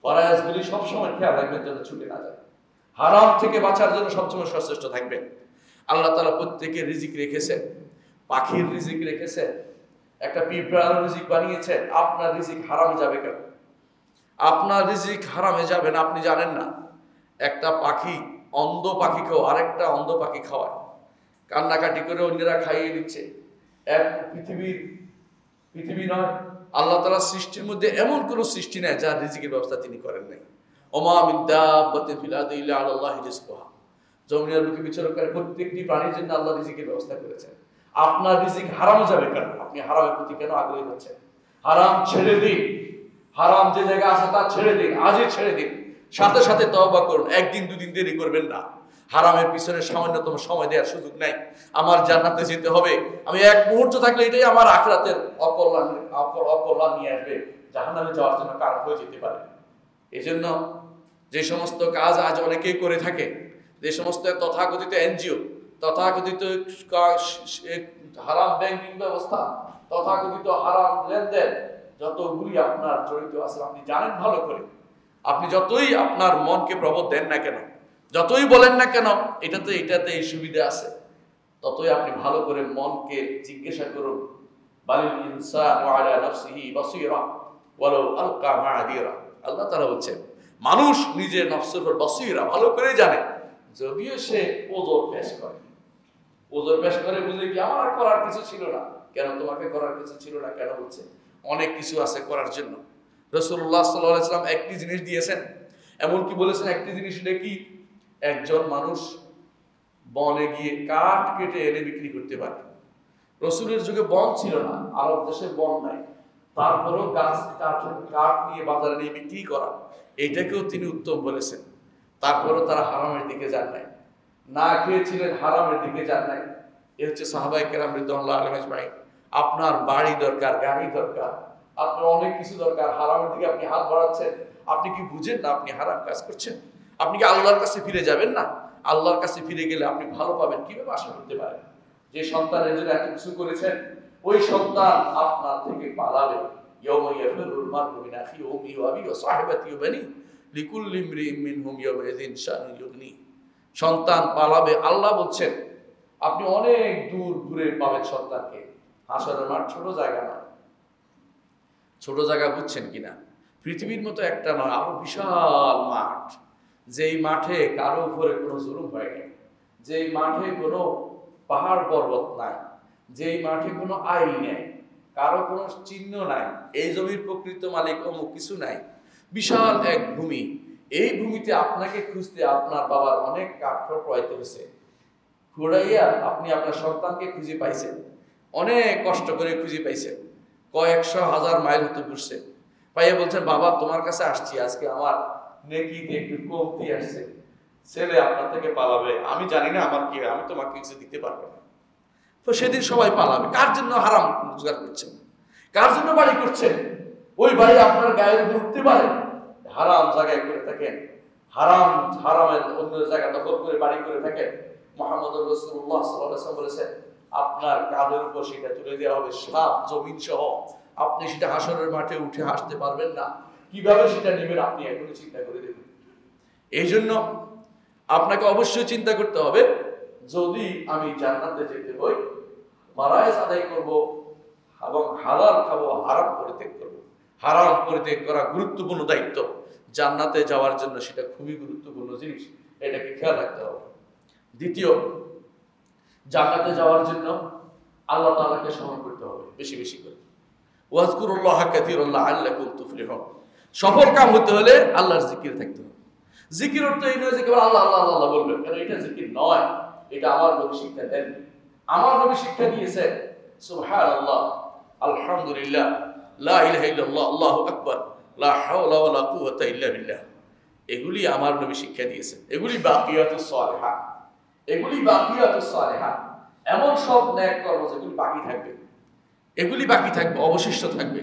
ফরজগুলি সবসময় খেয়াল রাখবেন যেন ছুটে না যায়। হারাম থেকে বাঁচার জন্য সবসময় সচেষ্ট থাকবেন। আল্লাহ তাআলা প্রত্যেকের রিজিক রেখেছেন, পাখির রিজিক রেখেছেন, একটা পিঁপড়ার রিজিক বানিয়েছেন। আপনার রিজিক হারামে যাবে কেন? আপনার রিজিক হারামে যাবে না আপনি জানেন না। একটা পাখি অন্ধ পাখিকেও আরেকটা অন্ধ পাখি খাওয়ায়, কান্নাকাটি করে অন্যরা খাইয়ে দিচ্ছে। এক পৃথিবী নয়, আল্লাহ তাআলার সৃষ্টির মধ্যে এমন কোনো সৃষ্টি নেই যার রিজিকের ব্যবস্থা তিনি করেন নাই। ওমা মিন দাব্বাতিন ফিল আরদি ইল্লা আলাল্লাহি রিজকুহা। জমিনের বুকে বিচরণকারী প্রত্যেকটি প্রাণীর জন্য আল্লাহ রিজিকের ব্যবস্থা করেছেন। আপনার রিজিক হারামে যাবে কেন? আপনি হারামের প্রতি কেন আগ্রহী হচ্ছেন? হারাম ছেড়ে দিন। হারাম যে জায়গায় আছে তা ছেড়ে দিন, আজই ছেড়ে দিন। সাথে সাথে তওবা করুন, একদিন দুদিন দেরি করবেন না। হারামের পিছনে সামান্যতম সময় দেওয়ার সুযোগ নাই। আমার জান্নাতে যেতে হবে, আমি এক মুহূর্ত থাকলে এটাই আমার আখিরাতের অকল্যাণ নিয়ে আসবে, জাহান্নামে যাওয়ার জন্য কারণ হয়ে যেতে পারে। এই জন্য যে সমস্ত কাজ আজ অনেকেই করে থাকে, যে সমস্ত তথাকথিত এনজিও, তথাকথিত হারাম ব্যাংকিং ব্যবস্থা, তথাকথিত হারাম লেনদেন, যতগুলি আপনার জড়িত আছে আপনি জানেন ভালো করে। আপনি যতই আপনার মনকে প্রবোধ দেন না কেন, যতই বলেন না কেন এটাতে এই সুবিধা আছে, ততই আপনি ভালো করে মনকে জিজ্ঞাসা করুন। বালিল ইনসানু আলা নাফসিহি বাসীরা ওয়ালাউ আলকা মাআদিরা। আল্লাহ তাআলা বলছেন মানুষ নিজের নফসের উপর বাসীরা, ভালো করে জানে, যদিও সে ওজর পেশ করে। ওজর পেশ করে বুঝে কি আমার করার কিছু ছিল না। কেন তোমাকে করার কিছু ছিল না কেন বলছে? অনেক কিছু আছে করার জন্য। রাসূলুল্লাহ সাল্লাল্লাহু আলাইহি ওয়াসাল্লাম একটি জিনিস দিয়েছেন, এমনকি বলেছেন একটি জিনিস কি, একজন মানুষ বনে গিয়ে কাঠ কেটে এনে বিক্রি করতে পারে। রসুলের যুগে বন ছিল না, আরব দেশে বন নাই, তারপরেও কাঠ নিয়ে বাজারে নিয়ে বিক্রি করা, এইটাকেও তিনি উত্তম বলেছেন। তারপরেও তারা হারামের দিকে যান নাই, না খেয়েছিলেন, হারামের দিকে যান নাই। এ হচ্ছে সাহাবায়ে কেরাম রিদওয়ানুল্লাহি আলাইহিম আজমাইন। আপনার বাড়ি দরকার, গাড়ি দরকার, আপনার অনেক কিছু দরকার, হারামের দিকে আপনি হাত বাড়াচ্ছেন, আপনি কি বুঝেন না আপনি হারাম কাজ করছেন? আপনি কি আল্লাহর কাছে ফিরে যাবেন না? আল্লাহর কাছে ফিরে গেলে আপনি ভালো পাবেন কিভাবে আশা করতে পারেন? যে সন্তানের জন্য এত কিছু করেছেন, ওই সন্তান আপনার থেকে পালাবে। ইয়াউমা ইয়াফিরুল মার'উ মিন আখিহি ওয়া উম্মিহি ওয়া আবিহি ওয়া সাহিবাতিহি ওয়া বানিহি লিকুল্লি ইমরিইন মিনহুম ইয়াওমাইযিন শা'নুন ইউগনি। সন্তান পালাবে। আল্লাহ বলছেন আপনি অনেক দূর দূরে পাবেন সন্তানকে। হাসরের মাঠ ছোট জায়গা না, ছোট জায়গা বুঝছেন কিনা? পৃথিবীর মতো একটা নয়, আরো বিশাল মাঠ, যেই মাঠে কারো উপরে কোনো জুলুম হয় নাই, যেই মাঠে কোনো পাহাড় পর্বত নাই, যেই মাঠে কোনো আইন নেই, কারো কোনো চিহ্ন নাই, এই জমির প্রকৃত মালিক অমুক কিছু নাই, বিশাল এক ভূমি। এই ভূমিতে আপনাকে খুঁজতে আপনার বাবার অনেক কাঠখড় পোড়াইতে হয়েছে, ঘুরাইয়া আপনি আপনার সন্তানকে খুঁজে পাইছেন, অনেক কষ্ট করে খুঁজে পাইছেন, কয়েকশো হাজার মাইল হতে ঘুরছে, পাইয়া বলছেন বাবা তোমার কাছে আসছি, আজকে আমার নেকিতে একটু কমতি আসছে, ছেলে আপনার থেকে পালাবে, আমি জানি না আমার কি, আমি তোমাকে কিছু দিতে পারবো না। তো সেদিন সবাই পালাবে। কার জন্য হারাম রোজগার করছেন? কার জন্য বাড়ি করছেন? ওই বাড়ি আপনার গায়ের উপর উঠতে পারে। হারাম জায়গায় করে থাকেন, হারামের অন্য জায়গা দখল করে বাড়ি করে থাকেন। মুহাম্মদুর রাসূলুল্লাহ সাল্লাল্লাহু আলাইহি ওয়াসাল্লাম বলেছেন আপনার কাঁধের উপর সেটা তুলে দেওয়া হবে, সাত জমিন সহ। আপনি সেটা হাসরের মাঠে উঠে আসতে পারবেন না, কিভাবে সেটা নেবেন আপনি এখনই চিন্তা করে দেখুন। এই জন্য আপনাকে অবশ্যই চিন্তা করতে হবে, যদি আমি জান্নাতে যেতে হই ফারায়েজ আদায় করব এবং হালাল খাবো, হারাম পরিত্যাগ করব। হারাম পরিত্যাগ করা গুরুত্বপূর্ণ দায়িত্ব, জান্নাতে যাওয়ার জন্য সেটা খুবই গুরুত্বপূর্ণ জিনিস, এটাকে খেয়াল রাখতে হবে। দ্বিতীয়, জান্নাতে যাওয়ার জন্য আল্লাহ তাআলাকে স্মরণ করতে হবে বেশি বেশি করে। ওয়াজকুরুল্লাহ কাসীরান লাআল্লাকুম তুফলিহুন। সফল কাম হতে হলে আল্লাহর জিকির থাকতে হবে। জিকির অর্থ এই নয় যে কেবল আল্লাহ আল্লাহ আল্লাহ বলবেন, কারণ এটা জিকির নয়, এটা আমার নবী শিক্ষা দেন। আমার নবী শিক্ষা দিয়েছেন সুবহানাল্লাহ, আলহামদুলিল্লাহ, লা ইলাহা ইল্লাল্লাহ, আল্লাহু আকবার, লা হাওলা ওয়ালা কুওয়াতা ইল্লা বিল্লাহ। এগুলি আমার নবী শিক্ষা দিয়েছেন। এগুলি বাকিয়াতুস সালিহাত, এগুলি বাকিয়াতুস সালিহাত, এমন সব নেক কর্ম যেগুলি বাকি থাকবে, এগুলি বাকি থাকবে, অবশিষ্ট থাকবে,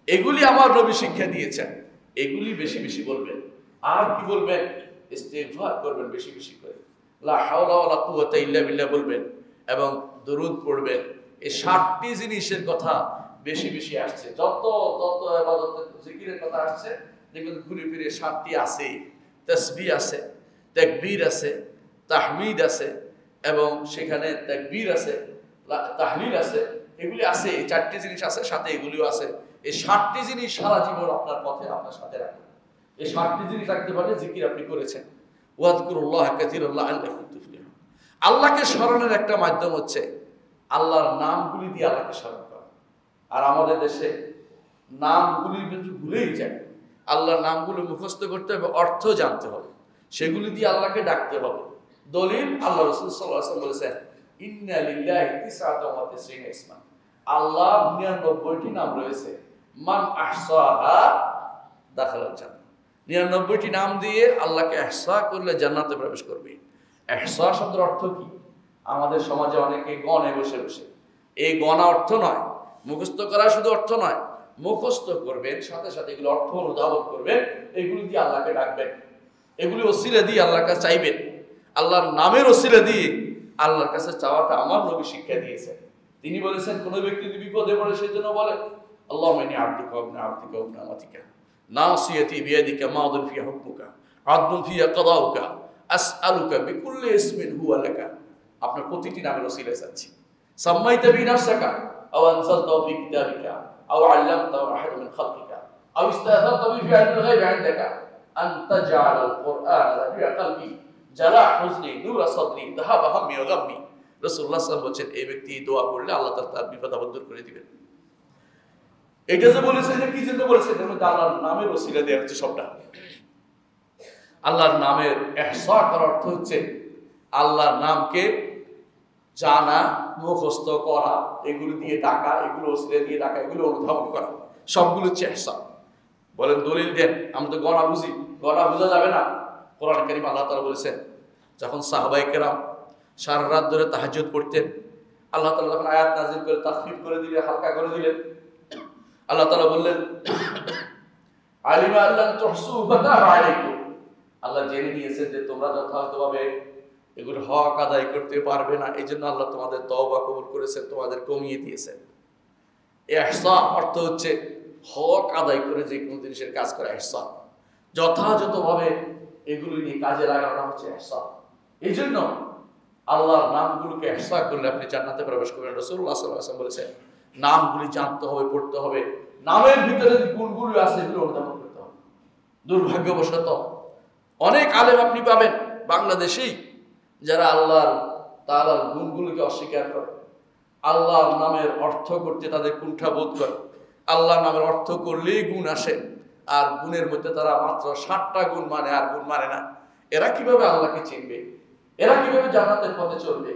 এগুলি আমার নবী শিক্ষা দিয়েছেন। এগুলি বেশি বেশি বলবেন। আর কি বলবেন? ইস্তিগফার করবেন বেশি বেশি করে, লা হাওলা ওয়ালা কুওয়াতা ইল্লা বিল্লাহ বলবেন এবং দরুদ পড়বেন। এই 7টি জিনিসের কথা বেশি বেশি আসছে। যত যত ইবাদতের জিকিরের কথা আসছে দেখবেন ঘুরে ফিরে 7টি আছে। তাসবিহ আছে, তাকবীর আছে, তাহমিদ আছে এবং সেখানে তাকবীর আছে, তাহলিল আছে, এগুলি আছে। এই 4টি জিনিস আছে, সাথে এগুলিও আছে। এই 7টি জিনিস সারা জীবন আপনার পথে আপনার সাথে রাখুন। এই 7টি জিনিস রাখতে পারলে জিকির আপনি করেছেন। ওয়াজকুরুল্লাহ কাসীরান লাআল্লাকুম তুফলিহুন। আল্লাহকে স্মরণের একটা মাধ্যম হচ্ছে আল্লাহর নামগুলি দিয়ে আল্লাহকে স্মরণ করা। আর আমাদের দেশে নামগুলি কিন্তু ভুলেই যায়। আল্লাহর নামগুলো মুখস্থ করতে হবে, অর্থ জানতে হবে, সেগুলি দিয়ে আল্লাহকে ডাকতে হবে। দলিল আল্লাহ রাসূল সাল্লাল্লাহু আলাইহি ওয়াসাল্লাম বলেছেন ইন্না লিল্লাহি 99 ইসমা, আল্লাহর 99টি নাম রয়েছে, মান আহসাহা দাখালাল জান্নাহ। 99টি নাম দিয়ে আল্লাহকে ইহসা করলে জান্নাতে প্রবেশ করবে। ইহসা শব্দের অর্থ কি? আমাদের সমাজে অনেকে গণে বসে বসে, এই গণা অর্থ নয়, মুখস্থ করা শুধু অর্থ নয়, মুখস্থ করবেন সাথে সাথে এগুলো অর্থ অনুধাবন করবেন, এগুলি দিয়ে আল্লাহকে ডাকবেন, এগুলি ওসিলা দিয়ে আল্লাহর কাছে চাইবেন। আল্লাহর নামের ওসিলা দিয়ে আল্লাহর কাছে চাওয়াটা আমার নবী শিক্ষা দিয়েছেন। তিনি বলেছেন, কোন ব্যক্তি যদি বিপদে পড়ে সেই জন্য বলে আল্লাহুম্মা ইন্নী আবদুকা ওয়া ইবনু আবদিকা ওয়া ইবনু আমাতিকা নাসিয়াতি বিয়াদিকা মাদিন ফিহা হুকমুকা আদলুন ফিহা কাদাউকা আসআলুকা বিকুল্লি ইসমিন হুয়া লাকা। আপনার প্রতিটি নামের ওসিলা চাচ্ছি। সাম্মাইতা বিনাফসাকা আও আনজালতাহু ফি কিতাবিকা আও আল্লামতাহু আহাদান মিন খালকিকা আও ইস্তাযারতা বিহি ফি ইলমিল গায়বি ইনদাকা আন তাজআলাল কুরআনা রাবি'a কলবি জালা হুজনি নূরা সাদরি যাহাবা হাম্মি ওয়া গাম্মি। রাসূলুল্লাহ সাল্লাল্লাহু আলাইহি ওয়াসাল্লাম বলেছেন, এই ব্যক্তি দোয়া করলে আল্লাহ তার বিপদ আপদ দূর করে দিবেন। এটা যে বলেছে যে কি জন্য বলেছে, এর মধ্যে আল্লাহর নামের ওসিলা দেয়া হচ্ছে সবটা। আল্লাহর নামের ইহসা করার অর্থ হচ্ছে আল্লাহর নামকে জানা, মুখস্থ করা, এগুলো দিয়ে ডাকা, এগুলো ওসিলা দিয়ে ডাকা, এগুলো অনুধাবন করা, সবগুলো হচ্ছে ইহসা। বলেন দলিল দেন, আমরা তো গণা বুঝি, গণা বোঝা যাবে না। কোরআন কারীম আল্লাহ তাআলা বলেছেন, যখন সাহাবায়ে কেরাম সারা রাত ধরে তাহাজ্জুদ পড়তেন, আল্লাহ তাআলা যখন আয়াত নাযিল করে তাখফীফ করে দিলেন, হালকা করে দিলেন, আল্লাহ তাআলা বললেন আলিমা আল্লাহ তুহসু ফাতাবা আলাইকুম। আল্লাহ জেনে নিয়েছেন যে তোমরা যথাযথভাবে এগুলো হক আদায় করতে পারবে না, এই জন্য আল্লাহ তোমাদের তওবা কবুল করেছেন, তোমাদের কমিয়ে দিয়েছেন। ইহসা অর্থ হচ্ছে হক আদায় করে যে কোনো জিনিসের কাজ করা। ইহসা যথাযথভাবে এগুলো নিয়ে কাজে লাগানো হচ্ছে ইহসা। এই জন্য আল্লাহর নামগুলোকে ইহসা করলে আপনি জান্নাতে প্রবেশ করবেন। রাসূলুল্লাহ সাল্লাল্লাহু আলাইহি ওয়াসাল্লাম বলেছেন, নামগুলি জানতে হবে, পড়তে হবে, নামের ভিতরে যে গুণগুলো আছে এগুলো অনুধাবন করতে হবে। দুর্ভাগ্যবশত অনেক আলেম আপনি পাবেন বাংলাদেশেই যারা আল্লাহর তাআলার গুণগুলোকে অস্বীকার করে, আল্লাহর নামের অর্থ করতে তাদের কুণ্ঠা বোধ করে। আল্লাহর নামের অর্থ করলেই গুণ আসে, আর গুণের মধ্যে তারা মাত্র 60টা গুণ মানে, আর গুণ মানে না। এরা কিভাবে আল্লাহকে চিনবে? এরা কিভাবে জান্নাতের পথে চলবে?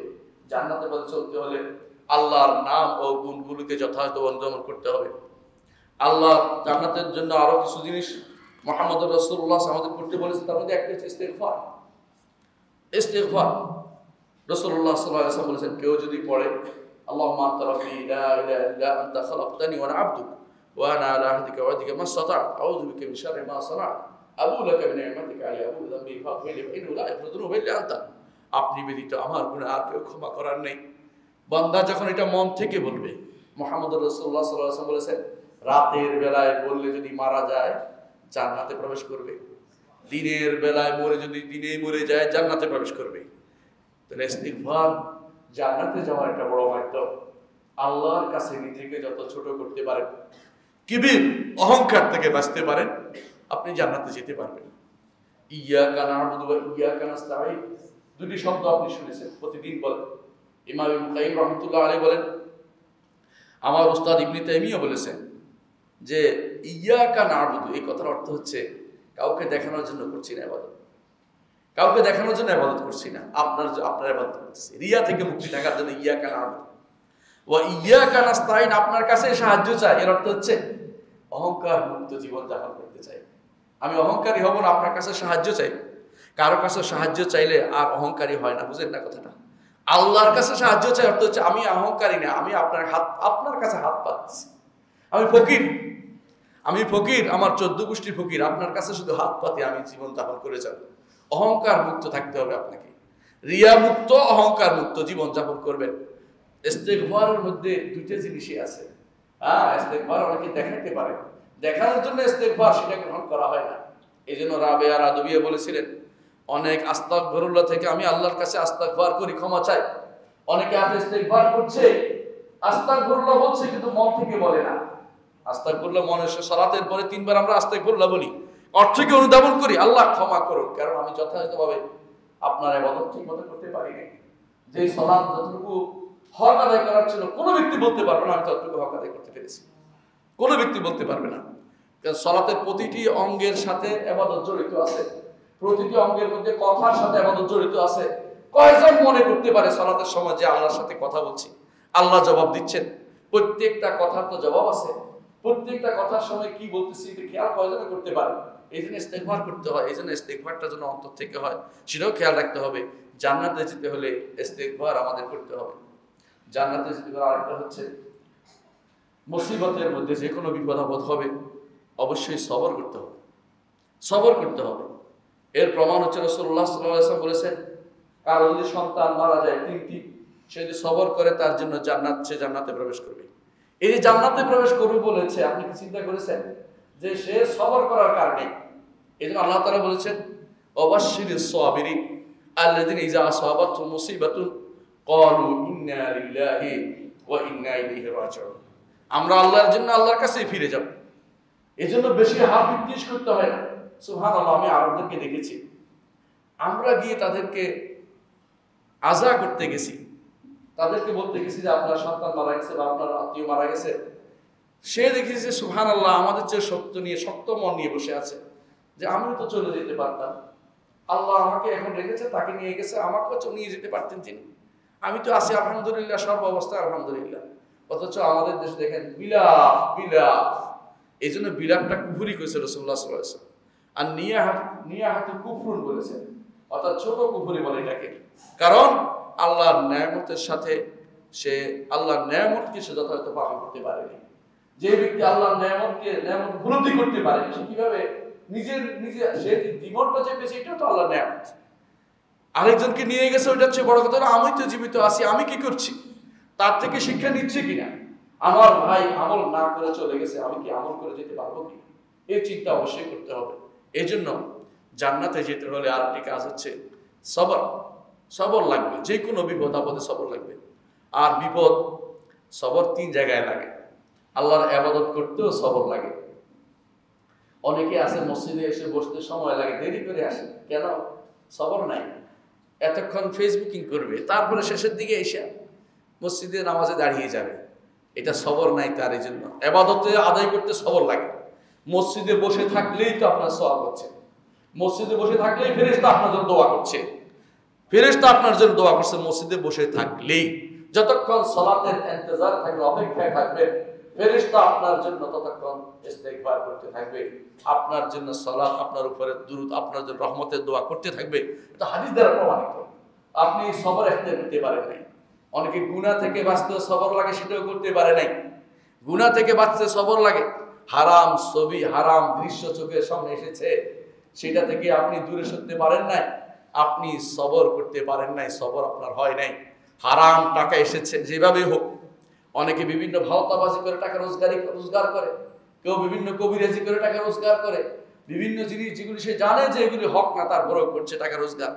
জান্নাতের পথে চলতে হলে আল্লাহর নাম ও গুণগুলোকে যথাযথ অনুধাবন করতে হবে। আল্লাহ জান্নাতের জন্য আরো কিছু জিনিস মুহাম্মদুর রাসূলুল্লাহ আমাদের করতে বলেছেন, তার মধ্যে একটা হচ্ছে ইস্তিগফার। ইস্তিগফার রাসূলুল্লাহ সাল্লাল্লাহু আলাইহি ওয়াসাল্লাম বলেছেন, কেউ যদি পড়ে আল্লাহুম্মা আনতা রাব্বি লা ইলাহা ইল্লা আনতা খালাকতানি ওয়া আনা আবদুক ওয়া আনা আলা আহদিকা ওয়া ওয়া'দিকা মাসতা'তু আউযু বিকা মিন শাররি মা সানা'তু আবু লাকা বিনি'মাতিকা আলাইয়া আবু যামবি ফাগফির লি ইন্নাহু লা ইয়াগফিরু যুনুবা ইল্লা আনতা। আপনি ব্যতীত আমার গুনাহ আর কেউ ক্ষমা করার নেই। বান্দা যখন এটা মন থেকে বলবে, মুহাম্মদুর রাসূলুল্লাহ সাল্লাল্লাহু আলাইহি ওয়াসাল্লাম বলেছেন, রাতের বেলায় বললে যদি মারা যায় জান্নাতে প্রবেশ করবে, দিনের বেলায় মরে যদি দিনেই মরে যায় জান্নাতে প্রবেশ করবে। তাহলে ইস্তিগফার জান্নাতে যাওয়ার একটা বড় মাধ্যম। আল্লাহর কাছে নিজেকে যত ছোট করতে পারেন, কিবির অহংকার থেকে বাঁচতে পারেন, আপনি জান্নাতে যেতে পারবেন। ইয়াকা না'বুদু ওয়া ইয়াকা নাস্তাঈন, দুটি শব্দ আপনি শুনেছেন, প্রতিদিন বলেন। ইমাম ইবনে কাইয়িম রাহমাতুল্লাহ আলাইহি বলেন, আমার উস্তাদ ইবনে তাইমিয়া বলেছেন যে ইয়াকা না'বুদু এই কথার অর্থ হচ্ছে কাউকে দেখানোর জন্য করছি না ইবাদত, কাউকে দেখানোর জন্য ইবাদত করছি না, আপনার ইবাদত করতেছি। রিয়া থেকে মুক্তি থাকার জন্য ইয়াকা না'বুদু ওয়া ইয়াকা নাস্তাঈন, আপনার কাছে সাহায্য চাই। এর অর্থ হচ্ছে অহংকার মুক্ত জীবন যাপন করতে চাই। আমি অহংকারী হব না, আপনার কাছে সাহায্য চাই। কারো কাছে সাহায্য চাইলে আর অহংকারী হয় না, বুঝেন না কথাটা? আল্লাহর কাছে সাহায্য চাই অর্থ হচ্ছে আমি অহংকারী না, আমি আপনার কাছে হাত পাচ্ছি। আমি ফকির, আমার 14 গোষ্ঠীর ফকির, আপনার কাছে শুধু হাত পাতি আমি জীবন যাপন করে যাব। অহংকার মুক্ত থাকতে হবে আপনাকে, রিয়া মুক্ত, অহংকার মুক্ত জীবন যাপন করবেন। ইস্তিগফারের মধ্যে দুইটা জিনিসই আছে। ইস্তিগফার অনেকে দেখাতে পারে, দেখানোর জন্য ইস্তিগফার, সেটা গ্রহণ করা হয় না। এই জন্য রাবেয়া রাদবিয়া বলেছিলেন, অনেক আস্তাগফিরুল্লাহ থেকে আমি আল্লাহর কাছে আস্তাগফার করি, ক্ষমা চাই। অনেকে আছে ইস্তিগফার করছে, আস্তাগফিরুল্লাহ বলছে, কিন্তু মন থেকে বলে না। আস্তাগফিরুল্লাহ মনে, সালাতের পরে 3 বার আমরা আস্তাগফিরুল্লাহ বলি, অর্থকে অনুধাবন করি, আল্লাহ ক্ষমা করুন, কারণ আমি যথাযথভাবে আপনার ইবাদত ঠিকমতো করতে পারি নাই। যে সালাত যতটুকু হক আদায় করার ছিল, কোনো ব্যক্তি বলতে পারবে না আমি ততটুকু হক আদায় করতে পেরেছি, কোনো ব্যক্তি বলতে পারবে না। কারণ সালাতের প্রতিটি অঙ্গের সাথে ইবাদত জড়িত আছে, প্রতিটি অঙ্গের মধ্যে কথার সাথে ইবাদত জড়িত আছে। কয়জন মনে করতে পারে সালাতের সময় যে আল্লাহর সাথে কথা বলছি, আল্লাহ জবাব দিচ্ছেন? প্রত্যেকটা কথার তো জবাব আছে, প্রত্যেকটা কথার সময় কি বলতেছি এটা খেয়াল কয়জন করতে পারে? এই জন্য ইস্তেগফার করতে হয়, এই জন্য ইস্তেগফারটা যেন অন্তর থেকে হয় সেটাও খেয়াল রাখতে হবে। জান্নাতে যেতে হলে ইস্তেগফার আমাদের করতে হবে। জান্নাতে যেতে হলে আরেকটা হচ্ছে, মুসিবতের মধ্যে যে কোনো বিপদ আপদ হবে অবশ্যই সবর করতে হবে, সবর করতে হবে। এর প্রমাণ হচ্ছে রাসূলুল্লাহ সাল্লাল্লাহু আলাইহি ওয়াসাল্লাম বলেছেন, কারো যদি সন্তান মারা যায় তিনটি, সে যদি সবর করে তার জন্য জান্নাত, সে জান্নাতে প্রবেশ করবে। এই যে জান্নাতে প্রবেশ করবে বলেছে, আপনি কি চিন্তা করেছেন যে সে সবর করার কারণে? এই জন্য আল্লাহ তাআলা বলেছেন, ওয়াবাশশিরিস সাবিরিন আল্লাযিনা ইযা আসাবাতহুম মুসিবাতুন ক্বালু ইন্না লিল্লাহি ওয়া ইন্না ইলাইহি রাজিউন। আমরা আল্লাহর জন্য আল্লাহর কাছেই ফিরে যাব। এজন্য বেশি হাত বিদ্বেষ করতে হয় না। সুবহানাল্লাহ, আমি আরবদেরকে দেখেছি, আমরা গিয়ে তাদেরকে আযা করতে গেছি, তাদেরকে বলতে গেছি যে আপনার সন্তান মারা গেছে বা আপনার আত্মীয় মারা গেছে, সে দেখেছে সুবহানাল্লাহ আমাদের চেয়ে শক্ত মন নিয়ে বসে আছে যে আমিও তো চলে যেতে পারতাম, আল্লাহ আমাকে এখন রেখেছে, তাকে নিয়ে গেছে, আমাকেও নিয়ে যেতে পারতেন তিনি, আমি তো আছি আলহামদুলিল্লাহ, সর্ব অবস্থায় আলহামদুলিল্লাহ। অথচ আমাদের দেশে দেখেন বিলাপ বিলাপ। এই জন্য বিলাপটা কুফরি করেছে রাসূলুল্লাহ সাল্লাল্লাহু আলাইহি ওয়াসাল্লাম। আর নিয়াহাতু কুফরুন বলেছেন, অর্থাৎ ছোট কুফরি বলে এটাকে। কারণ আল্লাহর নেয়ামতের সাথে সে আল্লাহর নেয়ামতকে সে যথাযথ পালন করতে পারেনি। যে ব্যক্তি আল্লাহর নেয়ামত উপলব্ধি করতে পারে, সে কিভাবে সে জীবনটা যে পেয়েছে এটাও তো আল্লাহর নেয়ামত। আরেকজনকে নিয়ে গেছে, ওইটা হচ্ছে বড় কথা। আমি তো জীবিত আছি, আমি কি করছি, তার থেকে শিক্ষা নিচ্ছে কিনা। আমার ভাই আমল না করে চলে গেছে, আমি কি আমল করে যেতে পারবো কি? এই চিন্তা অবশ্যই করতে হবে। এই জন্য জান্নাতে যেতে হলে আরেকটি কাজ হচ্ছে সবর। সবর লাগবে, যে কোনো বিপদ আপদে সবর লাগবে। আর বিপদ সবর 3 জায়গায় লাগে। আল্লাহর ইবাদত করতেও সবর লাগে। অনেকে আছে মসজিদে এসে বসতে সময় লাগে, দেরি করে আসে, কেন? সবর নাই। এতক্ষণ ফেসবুকিং করবে, তারপরে শেষের দিকে এসে মসজিদে নামাজে দাঁড়িয়ে যাবে, এটা সবর নাই তার। এই জন্য ইবাদতে আদায় করতে সবর লাগে। মসজিদে বসে থাকলেই তো আপনার সওয়াব হচ্ছে, মসজিদে বসে থাকলেই ফেরেশতা আপনার জন্য দোয়া করছে, ফেরেশতা আপনার জন্য দোয়া করছে মসজিদে বসে থাকলেই। যতক্ষণ সালাতের ইন্তজার থাকবে, অপেক্ষায় থাকবে, ফেরেশতা আপনার জন্য ততক্ষণ ইস্তেগফার করতে থাকবে, আপনার জন্য সালাত, আপনার উপরে দুরূদ, আপনার জন্য রহমতের দোয়া করতে থাকবে। এটা হাদিস দ্বারা প্রমাণিত। আপনি সবর এখতিয়ার করতে পারেন নাই। অনেকে গুনাহ থেকে বাঁচতে সবর লাগে, সেটাও করতে পারে নাই। গুনাহ থেকে বাঁচতে সবর লাগে, হারাম ছবি, হারাম দৃশ্য চোখের সামনে এসেছে, সেটা থেকে আপনি দূরে সরতে পারেন নাই, আপনি সবর করতে পারেন নাই, সবর আপনার হয় নাই। হারাম টাকা এসেছে, যেভাবে হোক, অনেকে বিভিন্ন ভাওতাবাজি করে টাকা রোজগার করে, কেউ বিভিন্ন কবিরাজি করে টাকা রোজগার করে, বিভিন্ন জিনিস যেগুলি সে জানে যে এগুলি হক না, তারপরেও করছে টাকা রোজগার।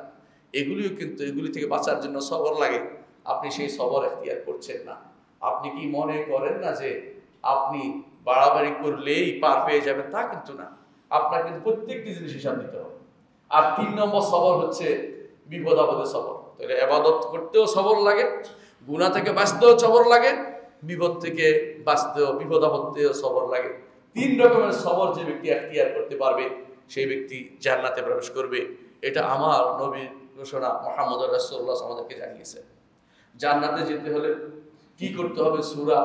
এগুলিও কিন্তু, এগুলি থেকে বাঁচার জন্য সবর লাগে। আপনি সেই সবর এখতিয়ার করছেন না। আপনি কি মনে করেন না যে আপনি বাড়াবাড়ি করলেই পার পেয়ে যাবেন? তা কিন্তু না, আপনার কিন্তু প্রত্যেকটি জিনিস হিসাব দিতে হবে। আর 3 নম্বর সবর হচ্ছে বিপদ আপদে সবর। তাহলে ইবাদত করতেও সবর লাগে, গুনাহ থেকে বাঁচতেও সবর লাগে, বিপদ থেকে বাঁচতেও, বিপদ আপদেও সবর লাগে। 3 রকমের সবর যে ব্যক্তি এখতিয়ার করতে পারবে, সেই ব্যক্তি জান্নাতে প্রবেশ করবে। এটা আমার নবীর ঘোষণা, মুহাম্মদুর রাসূলুল্লাহ আমাদেরকে জানিয়েছেন। জান্নাতে যেতে হলে কি করতে হবে? সূরা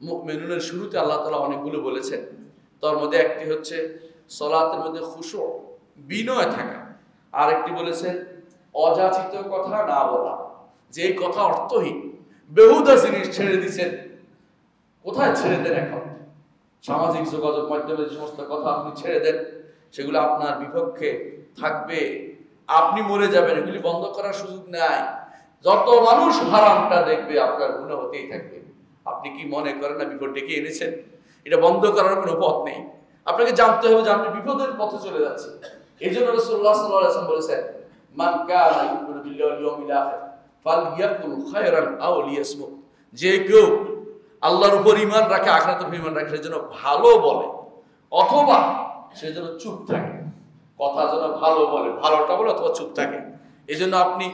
মুমিনুনের শুরুতে আল্লাহ তাআলা অনেকগুলো বলেছেন। তার মধ্যে একটি হচ্ছে সালাতের মধ্যে খুশু, বিনয় থাকা। আর একটি বলেছেন অযাচিত কথা না বলা, যে কথা অর্থহীন বেহুদা জিনিস ছেড়ে দিচ্ছেন। কোথায় ছেড়ে দেন? এখন সামাজিক যোগাযোগ মাধ্যমে যে সমস্ত কথা আপনি ছেড়ে দেন, সেগুলো আপনার বিপক্ষে থাকবে, আপনি মরে যাবেন। এগুলি বন্ধ করার সুযোগ নাই। যত মানুষ হারামটা দেখবে, আপনার গুনাহ হতেই থাকবে। আপনি কি মনে করেন না বিপদ ডেকে এনেছেন? এটা বন্ধ করার কোনো পথ নেই। আপনাকে জানতে হবে যে আপনি বিপদের পথে চলে যাচ্ছেন। এই জন্য রাসূলুল্লাহ সাল্লাল্লাহু আলাইহি ওয়াসাল্লাম বলেছেন, মান কানা ইউমিনু বিল্লাহি ওয়াল ইয়াউমিল আখির ফালইয়াকুল খায়রান আও লিয়াসমুত। যে কেউ আল্লাহর উপর ঈমান রাখে, আখিরাতের উপর ঈমান রাখে, সে যেন ভালো বলে অথবা সে যেন চুপ থাকে। কথা যেন ভালো বলে, ভালোটা বলে, অথবা চুপ থাকে। এই জন্য আপনি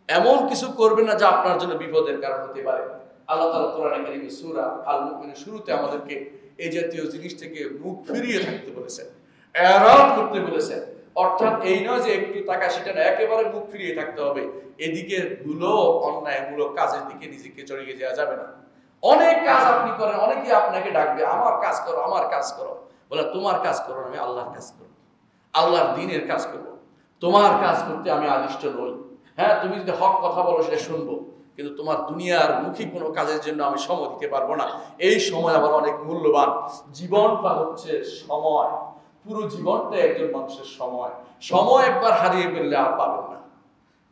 এমন কিছু করবেন না যা আপনার জন্য বিপদের কারণ হতে পারে। আল্লাহ তাআলা কোরআনে কারীমে সূরা আল মুমিনের শুরুতে আমাদেরকে এই জাতীয় জিনিস থেকে মুখ ফিরিয়ে থাকতে বলেছেন, এরাদ করতে বলেছেন। অর্থাৎ এই নয় যে একটু টাকা সেটা না, একেবারে মুখ ফিরিয়ে থাকতে হবে। এদিকে ভুলো অন্যায়মূলক কাজের দিকে নিজেকে চড়িয়ে যাওয়া যাবে না। অনেক কাজ আপনি করেন, অনেকে আপনাকে ডাকবে আমার কাজ করো, আমার কাজ করো। বলে তোমার কাজ করো, আমি আল্লাহর কাজ করব, আল্লাহর দ্বীনের কাজ করব। তোমার কাজ করতে আমি আদিষ্ট নই। হ্যাঁ, তুমি যদি হক কথা বলো সেটা শুনবো, কিন্তু তোমার দুনিয়ার মুখী কোনো কাজের জন্য আমি সময় দিতে পারবো না। এই সময় আবার অনেক মূল্যবান। জীবনটা হচ্ছে সময়, পুরো জীবনটা একজন মানুষের সময়। সময় একবার হারিয়ে ফেললে আর পাবেন না।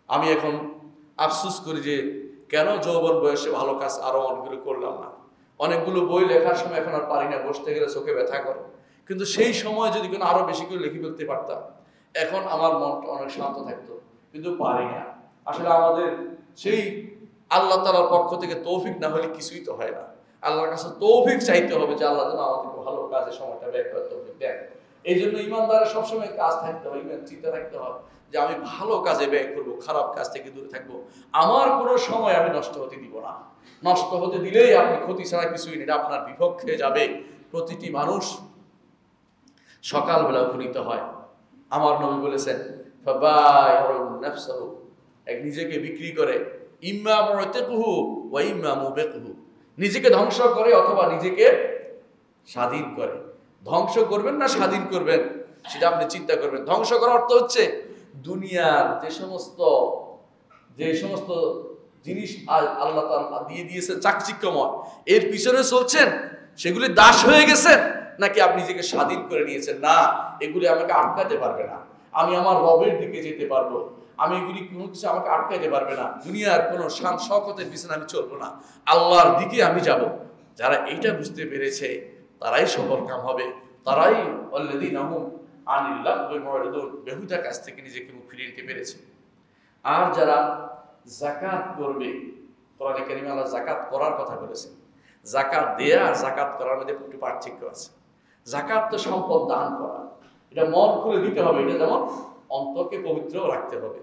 আমি এখন আফসোস করি যে কেন যৌবন বয়সে ভালো কাজ আরো অনেকগুলো করলাম না। অনেকগুলো বই লেখার সময় এখন আর পারি না, বসতে গেলে চোখে ব্যথা করে। কিন্তু সেই সময় যদি কোনো আরো বেশি করে লিখে ফেলতে পারতাম, এখন আমার মনটা অনেক শান্ত থাকতো, কিন্তু পারি না। আসলে আমাদের সেই আল্লাহ তাআলার পক্ষ থেকে তৌফিক না হলে কিছুই তো হয় না। আল্লাহর কাছে তৌফিক চাইতে হবে যে আল্লাহ যেন আমাদেরকে ভালো কাজে সময়টা ব্যয় করার তৌফিক দেন। এই জন্য ইমানদারের সবসময় কাজ থাকতে হবে, ইমান চিন্তা থাকতে হবে যে আমি ভালো কাজে ব্যয় করবো, খারাপ কাজ থেকে দূরে থাকবো। আমার কোনো সময় আমি নষ্ট হতে দিব না। নষ্ট হতে দিলেই আপনি ক্ষতি ছাড়া কিছুই নেই, আপনার বিপক্ষে যাবে। প্রতিটি মানুষ সকালবেলা উপনীত হয়। আমার নবী বলেছেন এক নিজেকে বিক্রি করে, ইম্মা মুতাকুহু ওয়া ইম্মা মুবিকুহু, নিজেকে ধ্বংস করে অথবা নিজেকে স্বাধীন করে। ধ্বংস করবেন না স্বাধীন করবেন সেটা আপনি চিন্তা করবেন। ধ্বংস করার অর্থ হচ্ছে দুনিয়ার যে সমস্ত জিনিস আল্লাহ তাআলা দিয়ে দিয়েছেন চাকচিক্যময়, এর পিছনে চলছেন, সেগুলি দাস হয়ে গেছেন, নাকি আপনি নিজেকে স্বাধীন করে নিয়েছেন? না, এগুলি আমাকে আটকাতে পারবে না। আমি আমার রবের দিকে যেতে পারবো। আমি এগুলি কোনো কিছু আমাকে আটকাতে পারবে না। দুনিয়ার কোনো শান শওকতের পিছনে আমি চলবো না, আল্লাহর দিকে আমি যাব। যারা এইটা বুঝতে পেরেছে তারাই সফল কাম হবে, তারাই আল্লাযীনা হুম আনিল লাগবি মুরিদুন, বেহুদা কাজ থেকে নিজেকে মুখ ফিরিয়ে নিতে পেরেছে। আর যারা যাকাত করবে, কোরআনে কারীমে আল্লাহ যাকাত করার কথা বলেছেন। যাকাত দেয়া আর যাকাত করার মধ্যে একটু পার্থক্য আছে। যাকাত তো সম্পদ দান করা, এটা মন খুলে দিতে হবে। এটা যেমন অন্তরকে পবিত্র রাখতে হবে,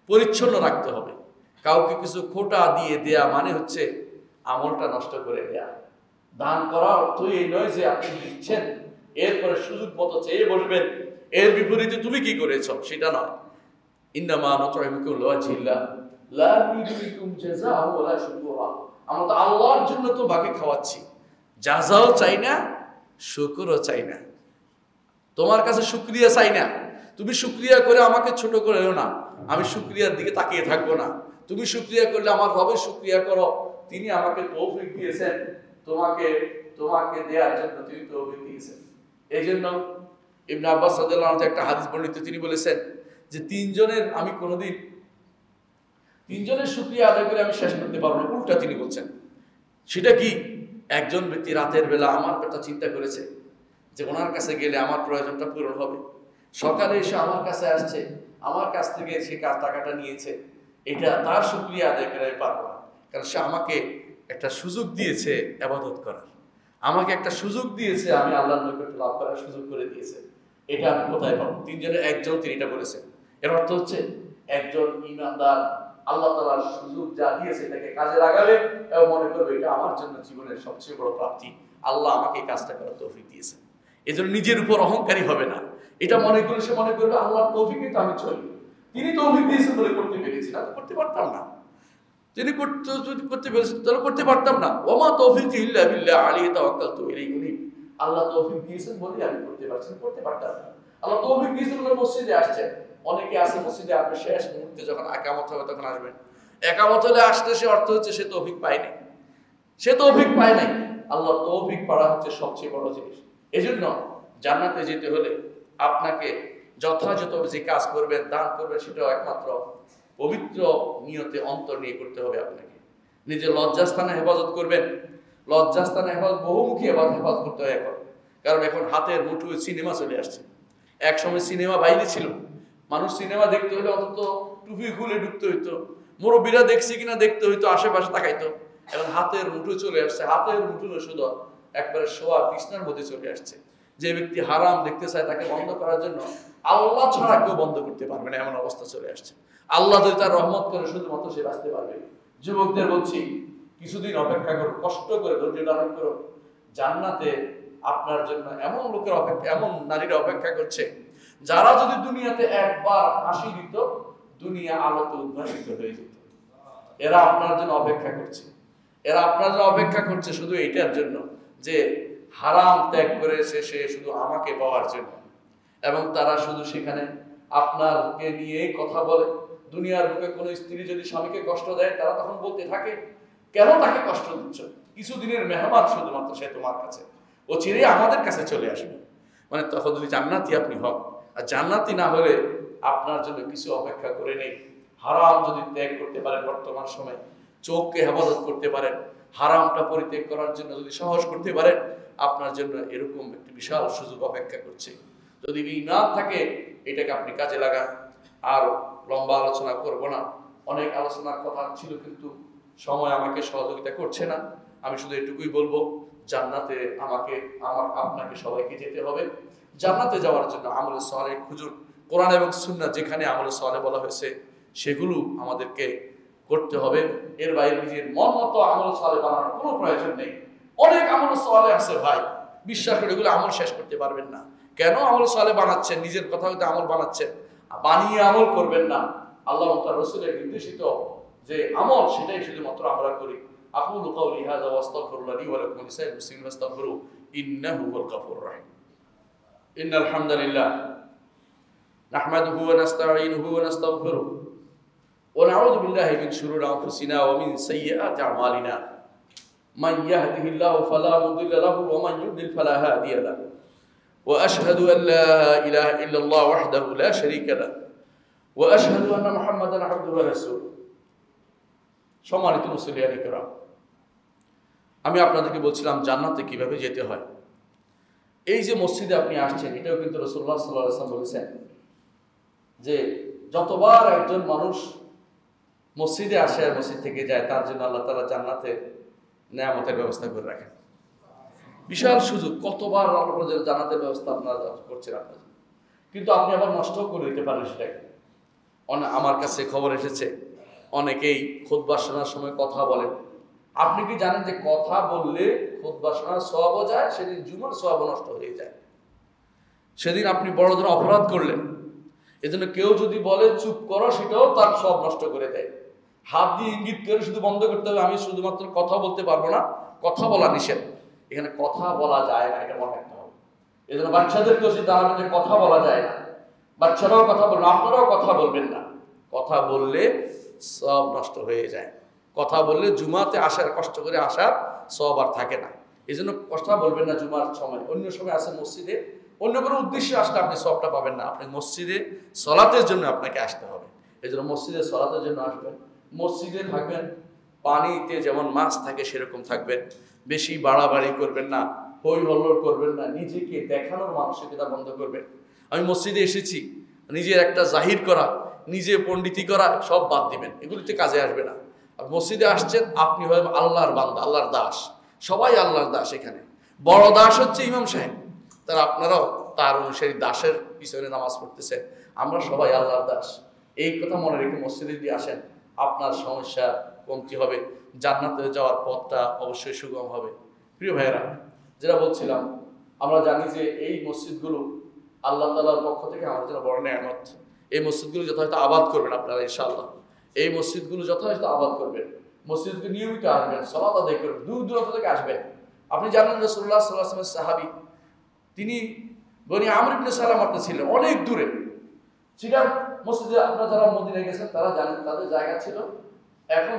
পরিচ্ছন্ন রাখতে হবে। কাউকে কিছু খোটা দিয়ে দেয়া মানে হচ্ছে আমলটা নষ্ট করে দেয়া। দান করার অর্থ এই নয় যে আপনি দিচ্ছেন এরপরে সুযোগ মতো চেয়ে বসবেন, এর বিপরীতে তুমি কি করেছ সেটা নয়। ইন্নামা নুতঈমুকুম লিওয়াজহিল্লাহ লা নুরিদু মিনকুম জাযাআন ওয়ালা শুকুরা, আমরা তো আল্লাহর জন্য তো বাকি খাওয়াচ্ছি, জাযাও চাই না, শুকরও চাই না। তোমার কাছে শুকরিয়া চাই না। তুমি শুকরিয়া করে আমাকে ছোট করেও না, আমি শুকরিয়ার দিকে তাকিয়ে থাকবো না। তুমি শুকরিয়া করলে আমার রবের শুকরিয়া করো, তিনি আমাকে তৌফিক দিয়েছেন, তোমাকে দেওয়ার জন্য তিনি তৌফিক দিয়েছেন। এই জন্য ইবনে আব্বাস রাদিয়াল্লাহু আনহু একটা হাদিস বর্ণিত, তিনি বলেছেন যে আমি কোনোদিন তিনজনের শুকরিয়া আদায় করে আমি শেষ করতে পারবো না। উল্টা তিনি বলছেন, সেটা কি? একজন ব্যক্তি রাতের বেলা আমার কথা চিন্তা করেছে যে ওনার কাছে গেলে আমার প্রয়োজনটা পূরণ হবে, সকালে এসে আমার কাছে আসছে, আমার কাছ থেকে সে টাকাটা নিয়েছে, এটা তার শুকরিয়া আদায় করে আমি পারবো না। কারণ সে আমাকে একটা সুযোগ দিয়েছে ইবাদত করার, আমাকে একটা সুযোগ দিয়েছে, আমি আল্লাহর নৈকট্য লাভ করার সুযোগ করে দিয়েছে। এটা আমি কোথায় পাবো? তিনজনের একজন তিনি এটা বলেছেন। এর অর্থ হচ্ছে একজন ঈমানদার আল্লাহ তাআলার সুযোগ যা দিয়েছে এটাকে কাজে লাগাবে এবং মনে করবে এটা আমার জন্য জীবনের সবচেয়ে বড় প্রাপ্তি, আল্লাহ আমাকে এই কাজটা করার তৌফিক দিয়েছেন। এজন্য নিজের উপর অহংকারী হবে না। এটা মনে করলে সে মনে করবে আল্লাহর তৌফিকে তো আমি চলি, তিনি তৌফিক দিয়েছেন বলে করতে পেরেছি, না করতে পারতাম না। তিনি করতে পেরেছেন তাহলে করতে পারতাম না। ওমা তৌফিকি ইল্লা বিল্লাহ আলাইহি তাওয়াক্কালতু ইলাইহি উনীব, আল্লাহ তৌফিক দিয়েছেন বলে আমি করতে পারছি, করতে পারতাম না। আল্লাহ তৌফিক দিয়েছেন বলে মসজিদে আসছেন। অনেকে আছে মসজিদে আপনি শেষ মুহূর্তে যখন একামত হবে তখন আসবেন। একামত হলে আসলে সে অর্থ হচ্ছে সে তৌফিক পায়নি, সে তৌফিক পায় নাই। আল্লাহ তৌফিক পাওয়া হচ্ছে সবচেয়ে বড় জিনিস। এজন্য জান্নাতে যেতে হলে আপনাকে যথাযথ যে কাজ করবেন, দান করবেন, সেটাও একমাত্র পবিত্র নিয়তে অন্তর নিয়ে করতে হবে। আপনাকে নিজের লজ্জাস্থানে হেফাজত করবেন। লজ্জাস্থানে হেফাজত বহুমুখী হেফাজত করতে হয় এখন, কারণ এখন হাতের মুঠোয় সিনেমা চলে আসছে। এক সময় সিনেমা বাইরে ছিল, মানুষ সিনেমা দেখতে হলে অন্তত টুপি খুলে ঢুকতে হইতো, মুরব্বীরা দেখছে কিনা দেখতে হইতো, আশেপাশে তাকাইতো। এখন হাতের মুঠো চলে আসছে, হাতের মুঠো শুধু একবারে শোয়া বিছনার মধ্যে চলে আসছে। যে ব্যক্তি হারাম দেখতে চায় তাকে বন্ধ করার জন্য আল্লাহ ছাড়া কেউ বন্ধ করতে পারবে না, এমন অবস্থা চলে আসছে। আল্লাহ যদি তার রহমত করে শুধুমাত্র সে বাঁচতে পারবে। যুবকদের বলছি, কিছুদিন অপেক্ষা করো, কষ্ট করে ধৈর্য ধারণ করো। জান্নাতে আপনার জন্য এমন লোকের অপেক্ষা, এমন নারীরা অপেক্ষা করছে, যারা যদি দুনিয়াতে একবার হাসি দিত, দুনিয়া আলোতে উদ্ভাসিত হয়ে যেত। এরা আপনার জন্য অপেক্ষা করছে। এরা আপনার জন্য অপেক্ষা করছে শুধু এইটার জন্য যে হারাম ত্যাগ করে সে শুধু আমাকে পাওয়ার জন্য। এবং তারা শুধু সেখানে আপনাকে নিয়েই কথা বলে। দুনিয়ার বুকে কোনো স্ত্রী যদি স্বামীকে কষ্ট দেয়, তারা তখন বলতে থাকে, কেন তাকে কষ্ট দিচ্ছ? কিছুদিনের মেহমান শুধুমাত্র সে তোমার কাছে, ও চিরে আমাদের কাছে চলে আসবে। মানে তখন যদি জান্নাতি আপনি হন, আর জান্নাতি না হলে আপনার জন্য কিছু অপেক্ষা করে নেই। হারাম যদি ত্যাগ করতে পারেন, বর্তমান সময় চোখকে হেফাজত করতে পারেন, হারামটা পরিত্যাগ করার জন্য যদি সাহস করতে পারেন, আপনার জন্য এরকম একটি বিশাল সুযোগ অপেক্ষা করছে। যদি ঈমান থাকে, এটাকে আপনি কাজে লাগান। আর লম্বা আলোচনা করব না, অনেক আলোচনার কথা ছিল, কিন্তু সময় আমাকে সহযোগিতা করছে না। আমি শুধু এটুকুই বলবো, জান্নাতে আপনাকে সবাইকে যেতে হবে। জান্নাতে যাওয়ার জন্য আমলে সালেহ খুঁজুন। কোরআন এবং সুন্নাহ যেখানে আমলে সালেহ বলা হয়েছে, সেগুলো আমাদেরকে করতে হবে। এর বাইরে নিজের মন মতো আমল সালেহ বানানোর কোনো প্রয়োজন নেই। অনেক আমল সালেহ আছে ভাই, বিশ্বাস করে এগুলো আমল শেষ করতে পারবেন না। কেন আমল সালেহ বানাচ্ছেন? নিজের কথা হইতে আমল বানাচ্ছেন, বানিয়ে আমল করবেন না। আল্লাহ ও তার রাসূলের নির্দেশিত যে আমল, সেটাই শুধুমাত্র আমরা করি। আকুলু কাওলি হাযা ওয়া আস্তাগফিরুল্লাহ লি ওয়া লাকুম ওয়া লিসাইরিল মুসলিমিন ফাস্তাগফিরু ইন্নাহু হুয়াল গাফুরুর রাহিম। ইন্নাল হামদালিল্লাহ নাহমাদুহু ওয়া নাস্তাঈনুহু ওয়া নাস্তাগফিরুহু ওয়া নাউযু বিল্লাহি মিন শুরুরি আনফুসিনা ওয়া মিন সাইয়্যাতি আমালিনা। মান ইয়াহদিহিল্লাহু ফালা মুদিল্লা লাহু ওয়া মান ইউদ্লিল ফালা হাদিয়া লাহু। وأشهد أن لا إله إلا الله وحده لا شريك له وأشهد أن محمدا عبده ورسوله। সম্মানিত মুসলিয়ানি কেরাম, আমি আপনাদেরকে বলছিলাম জান্নাতে কিভাবে যেতে হয়। এই যে মসজিদে আপনি আসছেন, এটাও কিন্তু রাসূলুল্লাহ সাল্লাল্লাহু আলাইহি ওয়াসাল্লাম বলেছেন যে যতবার একজন মানুষ মসজিদে আসে আর মসজিদ থেকে যায়, তার জন্য আল্লাহ তাআলা জান্নাতে নেয়ামতের ব্যবস্থা করে রাখেন। বিশাল সুযোগ, কতবার আপনাদের জান্নাতের ব্যবস্থা আপনারা করছেন আপনার, কিন্তু আপনি আবার নষ্ট করে দিতে পারেন সেটাকে। আমার কাছে খবর এসেছে, অনেকেই খুতবা শোনার সময় কথা বলেন। আপনি কি জানেন যে কথা বললে খুতবা শোনার সওয়াবও যায়, সেদিন জুমার সওয়াবও নষ্ট হয়ে যায়। সেদিন আপনি বড় ধরনের অপরাধ করলেন। এজন্য কেউ যদি বলে চুপ করো, সেটাও তার সব নষ্ট করে দেয়। হাত দিয়ে ইঙ্গিত করে শুধু বন্ধ করতে হবে, আমি শুধুমাত্র কথা বলতে পারবো না, কথা বলা নিষেধ। এখানে কথা বলা যায় না, এটা মনে রাখতে হবে। এই জন্য বাচ্চাদেরকেও সে জানাবেন যে কথা বলা যায় না। বাচ্চারাও কথা বলবেন, আপনারাও কথা বলবেন না। কথা বললে সব নষ্ট হয়ে যায়। কথা বললে জুমাতে আসার, কষ্ট করে আসার সব আর থাকে না। এই জন্য কথা বলবেন না জুমার সময়। অন্য সময় আসে মসজিদে, অন্য কোনো উদ্দেশ্যে আসলে আপনি সবটা পাবেন না। আপনি মসজিদে সলাতের জন্য আপনাকে আসতে হবে। এই জন্য মসজিদে সলাতের জন্য আসবেন, মসজিদে থাকবেন। পানিতে যেমন মাছ থাকে সেরকম থাকবেন। বেশি বাড়াবাড়ি করবেন না, হই হল্লোড় করবেন না, নিজেকে দেখানোর মানসিকতা বন্ধ করবেন। আমি মসজিদে এসেছি, নিজের একটা জাহির করা, নিজে পণ্ডিতি করা সব বাদ দিবেন, এগুলিতে কাজে আসবে না। আর মসজিদে আসছেন, আপনি হবেন আল্লাহর বান্দা, আল্লাহর দাস। সবাই আল্লাহর দাস। এখানে বড় দাস হচ্ছে ইমাম সাহেব, তার আপনারাও তার অনুসারী দাসের পিছনে নামাজ পড়তেছেন। আমরা সবাই আল্লাহর দাস। এই কথা মনে রেখে মসজিদে যদি আসেন, আপনার সমস্যা কমতি হবে, জান্নাতে যাওয়ার পথটা অবশ্যই সুগম হবে। প্রিয় ভাইয়েরা, যেটা বলছিলাম, আমরা জানি যে এই মসজিদগুলো আল্লাহ তাআলার পক্ষ থেকে আমাদের জন্য বড় নেয়ামত। এই মসজিদগুলো যথাযথ আবাদ করবেন আপনারা ইনশাআল্লাহ। এই মসজিদগুলো যথাযথ আবাদ করবেন, মসজিদকে নিয়মিত আসবেন, সালাত আদায় করবেন, দূর দূরান্ত থেকে আসবেন। আপনি জানেন রাসূলুল্লাহ সাল্লাল্লাহু আলাইহি ওয়াসাল্লামের সাহাবী, তিনি বনি আমর ইবনে সালামাতে ছিলেন, অনেক দূরে। সেটা মসজিদে, আপনারা যারা মদিনায় গেছেন তারা জানেন, তাদের জায়গা ছিল এখন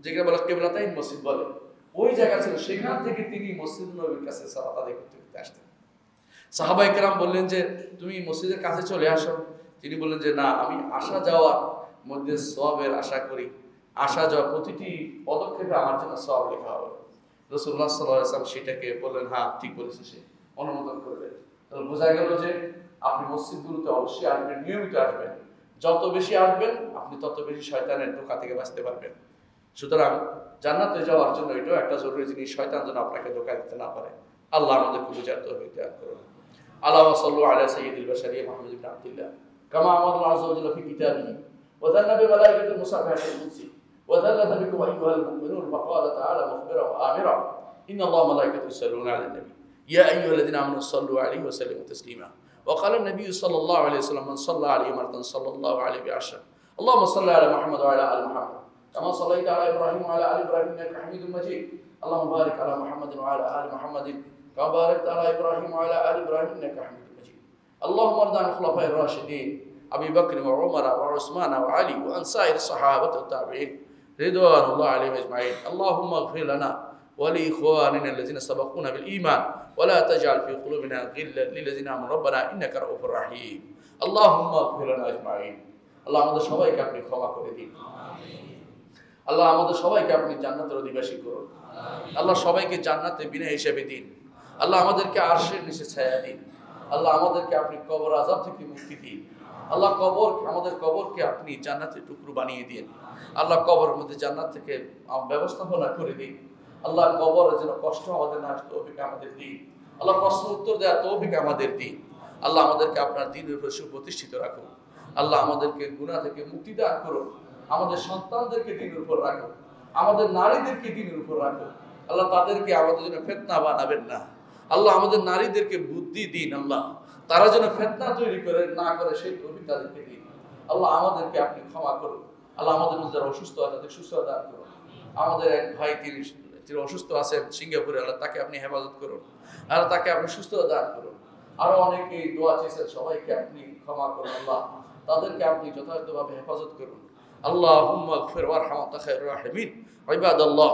যেখানে বলে কিবলাতাইন মসজিদ বলে, ওই জায়গা ছিল। সেখান থেকে তিনি মসজিদ নববীর কাছে সালাত আদায় করতে আসতেন। সাহাবায়ে কেরাম বললেন যে তুমি মসজিদের কাছে চলে আসো। তিনি বললেন যে না, আমি আসা যাওয়ার মধ্যে সওয়াবের আশা করি, আসা যাওয়া প্রতিটি পদক্ষেপে আমার জন্য সওয়াব লেখা হবে। রাসূলুল্লাহ সাল্লাল্লাহু আলাইহি ওয়াসাল্লাম সেটাকে বললেন, হ্যাঁ ঠিক বলেছে, সে অনুমোদন করলেন। তাহলে বোঝা গেল যে আপনি মসজিদগুলোতে অবশ্যই আসবেন, নিয়মিত আসবেন। যত বেশি আসবেন আপনি তত বেশি শয়তানের ধোঁকা থেকে বাঁচতে পারবেন। সুতরাং জান্নাতে যাওয়ার জন্য এটাও একটা জরুরি জিনিস, শয়তান যেন আপনাকে ধোঁকা দিতে না পারে। আল্লাহ আমাদেরকে বুঝার তৌফিক দান করুন। আল্লাহুম্মা সাল্লি আলা সাইয়্যিদিল বাশারিয়্যা মুহাম্মাদ ইবনে আব্দুল্লাহ কামা আমারা আযza ওয়া জাল্লা ফি কিতাবিহি ওয়া যান্না বি মালাইকাতিল মুসাববিহাতিল কুদসি ওয়া যাল্লা বিকুম আইয়ুহাল মুমিনুন ফাকালা তাআলা মুখবিরা ওয়া আমিরা ইন্না আল্লাহা ওয়া মালাইকাতাহু ইউসাল্লুনা আলান নবী ইয়া আইয়ুহাল্লাযিনা আমানু সাল্লু আলাইহি ওয়া সাল্লিমু তাসলিমা ওয়া ক্বালা an-নবী সাল্লাল্লাহু আলাইহি ওয়াসাল্লাম মান সাল্লা আলাইহি মারতান সাল্লাল্লাহু আলাইহি বিআশরা আল্লাহুম্মা সাল্লি আলা মুহাম্মাদ ওয়া আলা আলি মুহাম্মাদ كما صليت على إبراهيم وعلى آل إبراهيم إنك حميد مجيد اللهم بارك على محمد وعلى آل محمد كما باركت على إبراهيم وعلى آل إبراهيم إنك حميد مجيد اللهم ارض عن الخلفاء الراشدين أبي بكر وعمر وعثمان وعلي وعن سائر الصحابة والتابعين رضوان الله عليهم أجمعين اللهم اغفر لنا ولإخواننا الذين سبقونا بالإيمان ولا تجعل في قلوبنا غلا للذين آمنوا ربنا إنك رؤوف رحيم اللهم اغفر لنا أجمعين আল্লাহ আমাদের সবাইকে আপনি ক্ষমা করে দিন আল্লাহ আমাদের সবাইকে আপনি জান্নাতের অধিবাসী করুন আল্লাহ সবাইকে জান্নাতে বিনা হিসেবে দিন আল্লাহ আমাদেরকে আরশের নিচে ছায়া দিন আল্লাহ আমাদেরকে আপনি কবর আযাব থেকে মুক্তি দিন আল্লাহ আমাদের কবরকে আপনি জান্নাতের টুকরো বানিয়ে দিন আল্লাহ কবরের মধ্যে জান্নাত থেকে ব্যবস্থাপনা করে দিন আল্লাহ কবরের যেন কষ্ট আমাদের না আসে তৌফিক আমাদের দিন আল্লাহ প্রশ্ন উত্তর দেওয়ার তৌফিক আমাদের দিন আল্লাহ আমাদেরকে আপনার দ্বীনের উপর সুপ্রতিষ্ঠিত রাখুন আল্লাহ আমাদেরকে গুনাহ থেকে মুক্তি দান করুন আমাদের সন্তানদেরকে দ্বীনের উপর রাখুন আমাদের নারীদেরকে দ্বীনের উপর রাখুন আল্লাহ তাদেরকে আমাদের জন্য ফিতনা বানাবেন না আল্লাহ আমাদের নারীদেরকে বুদ্ধি দিন আল্লাহ তারা যেন ফিতনা তৈরি করে না করে সেই তৌফিক তাদেরকে দিন আল্লাহ আমাদেরকে আপনি ক্ষমা করুন আল্লাহ আমাদের মধ্যে যারা অসুস্থ আছে তাদের সুস্থতা দান করুন আমাদের এক ভাই তিনি অসুস্থ আছেন সিঙ্গাপুরে আল্লাহ তাকে আপনি হেফাজত করুন আল্লাহ তাকে আপনি সুস্থতা দান করুন আরো অনেকেই দোয়া চেয়েছেন সবাইকে আপনি ক্ষমা করুন আল্লাহ তাদেরকে আপনি যথাযথভাবে হেফাজত করুন আল্লাহুম্মা গফির ওয়ারহাম আনতা খায়রুর রাহিমিন ইবাদাল্লাহ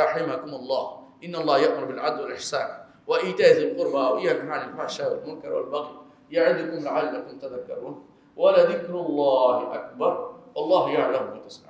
রাহিমাকুমুল্লাহ ইন্নাল্লাহা ইয়া'মুরু বিল আদলি ওয়াল ইহসান ওয়া ইতা'i যিল কুরবা ওয়া ইয়ানহা আনিল ফাহশা'i ওয়াল মুনকারি ওয়াল বাগই ইয়া'iদুকুম লা'আল্লাকুম তাযাক্কারুন ওয়া লাযিকরুল্লাহি আকবার আল্লাহু ইয়া'লামু মা তাসনা'উন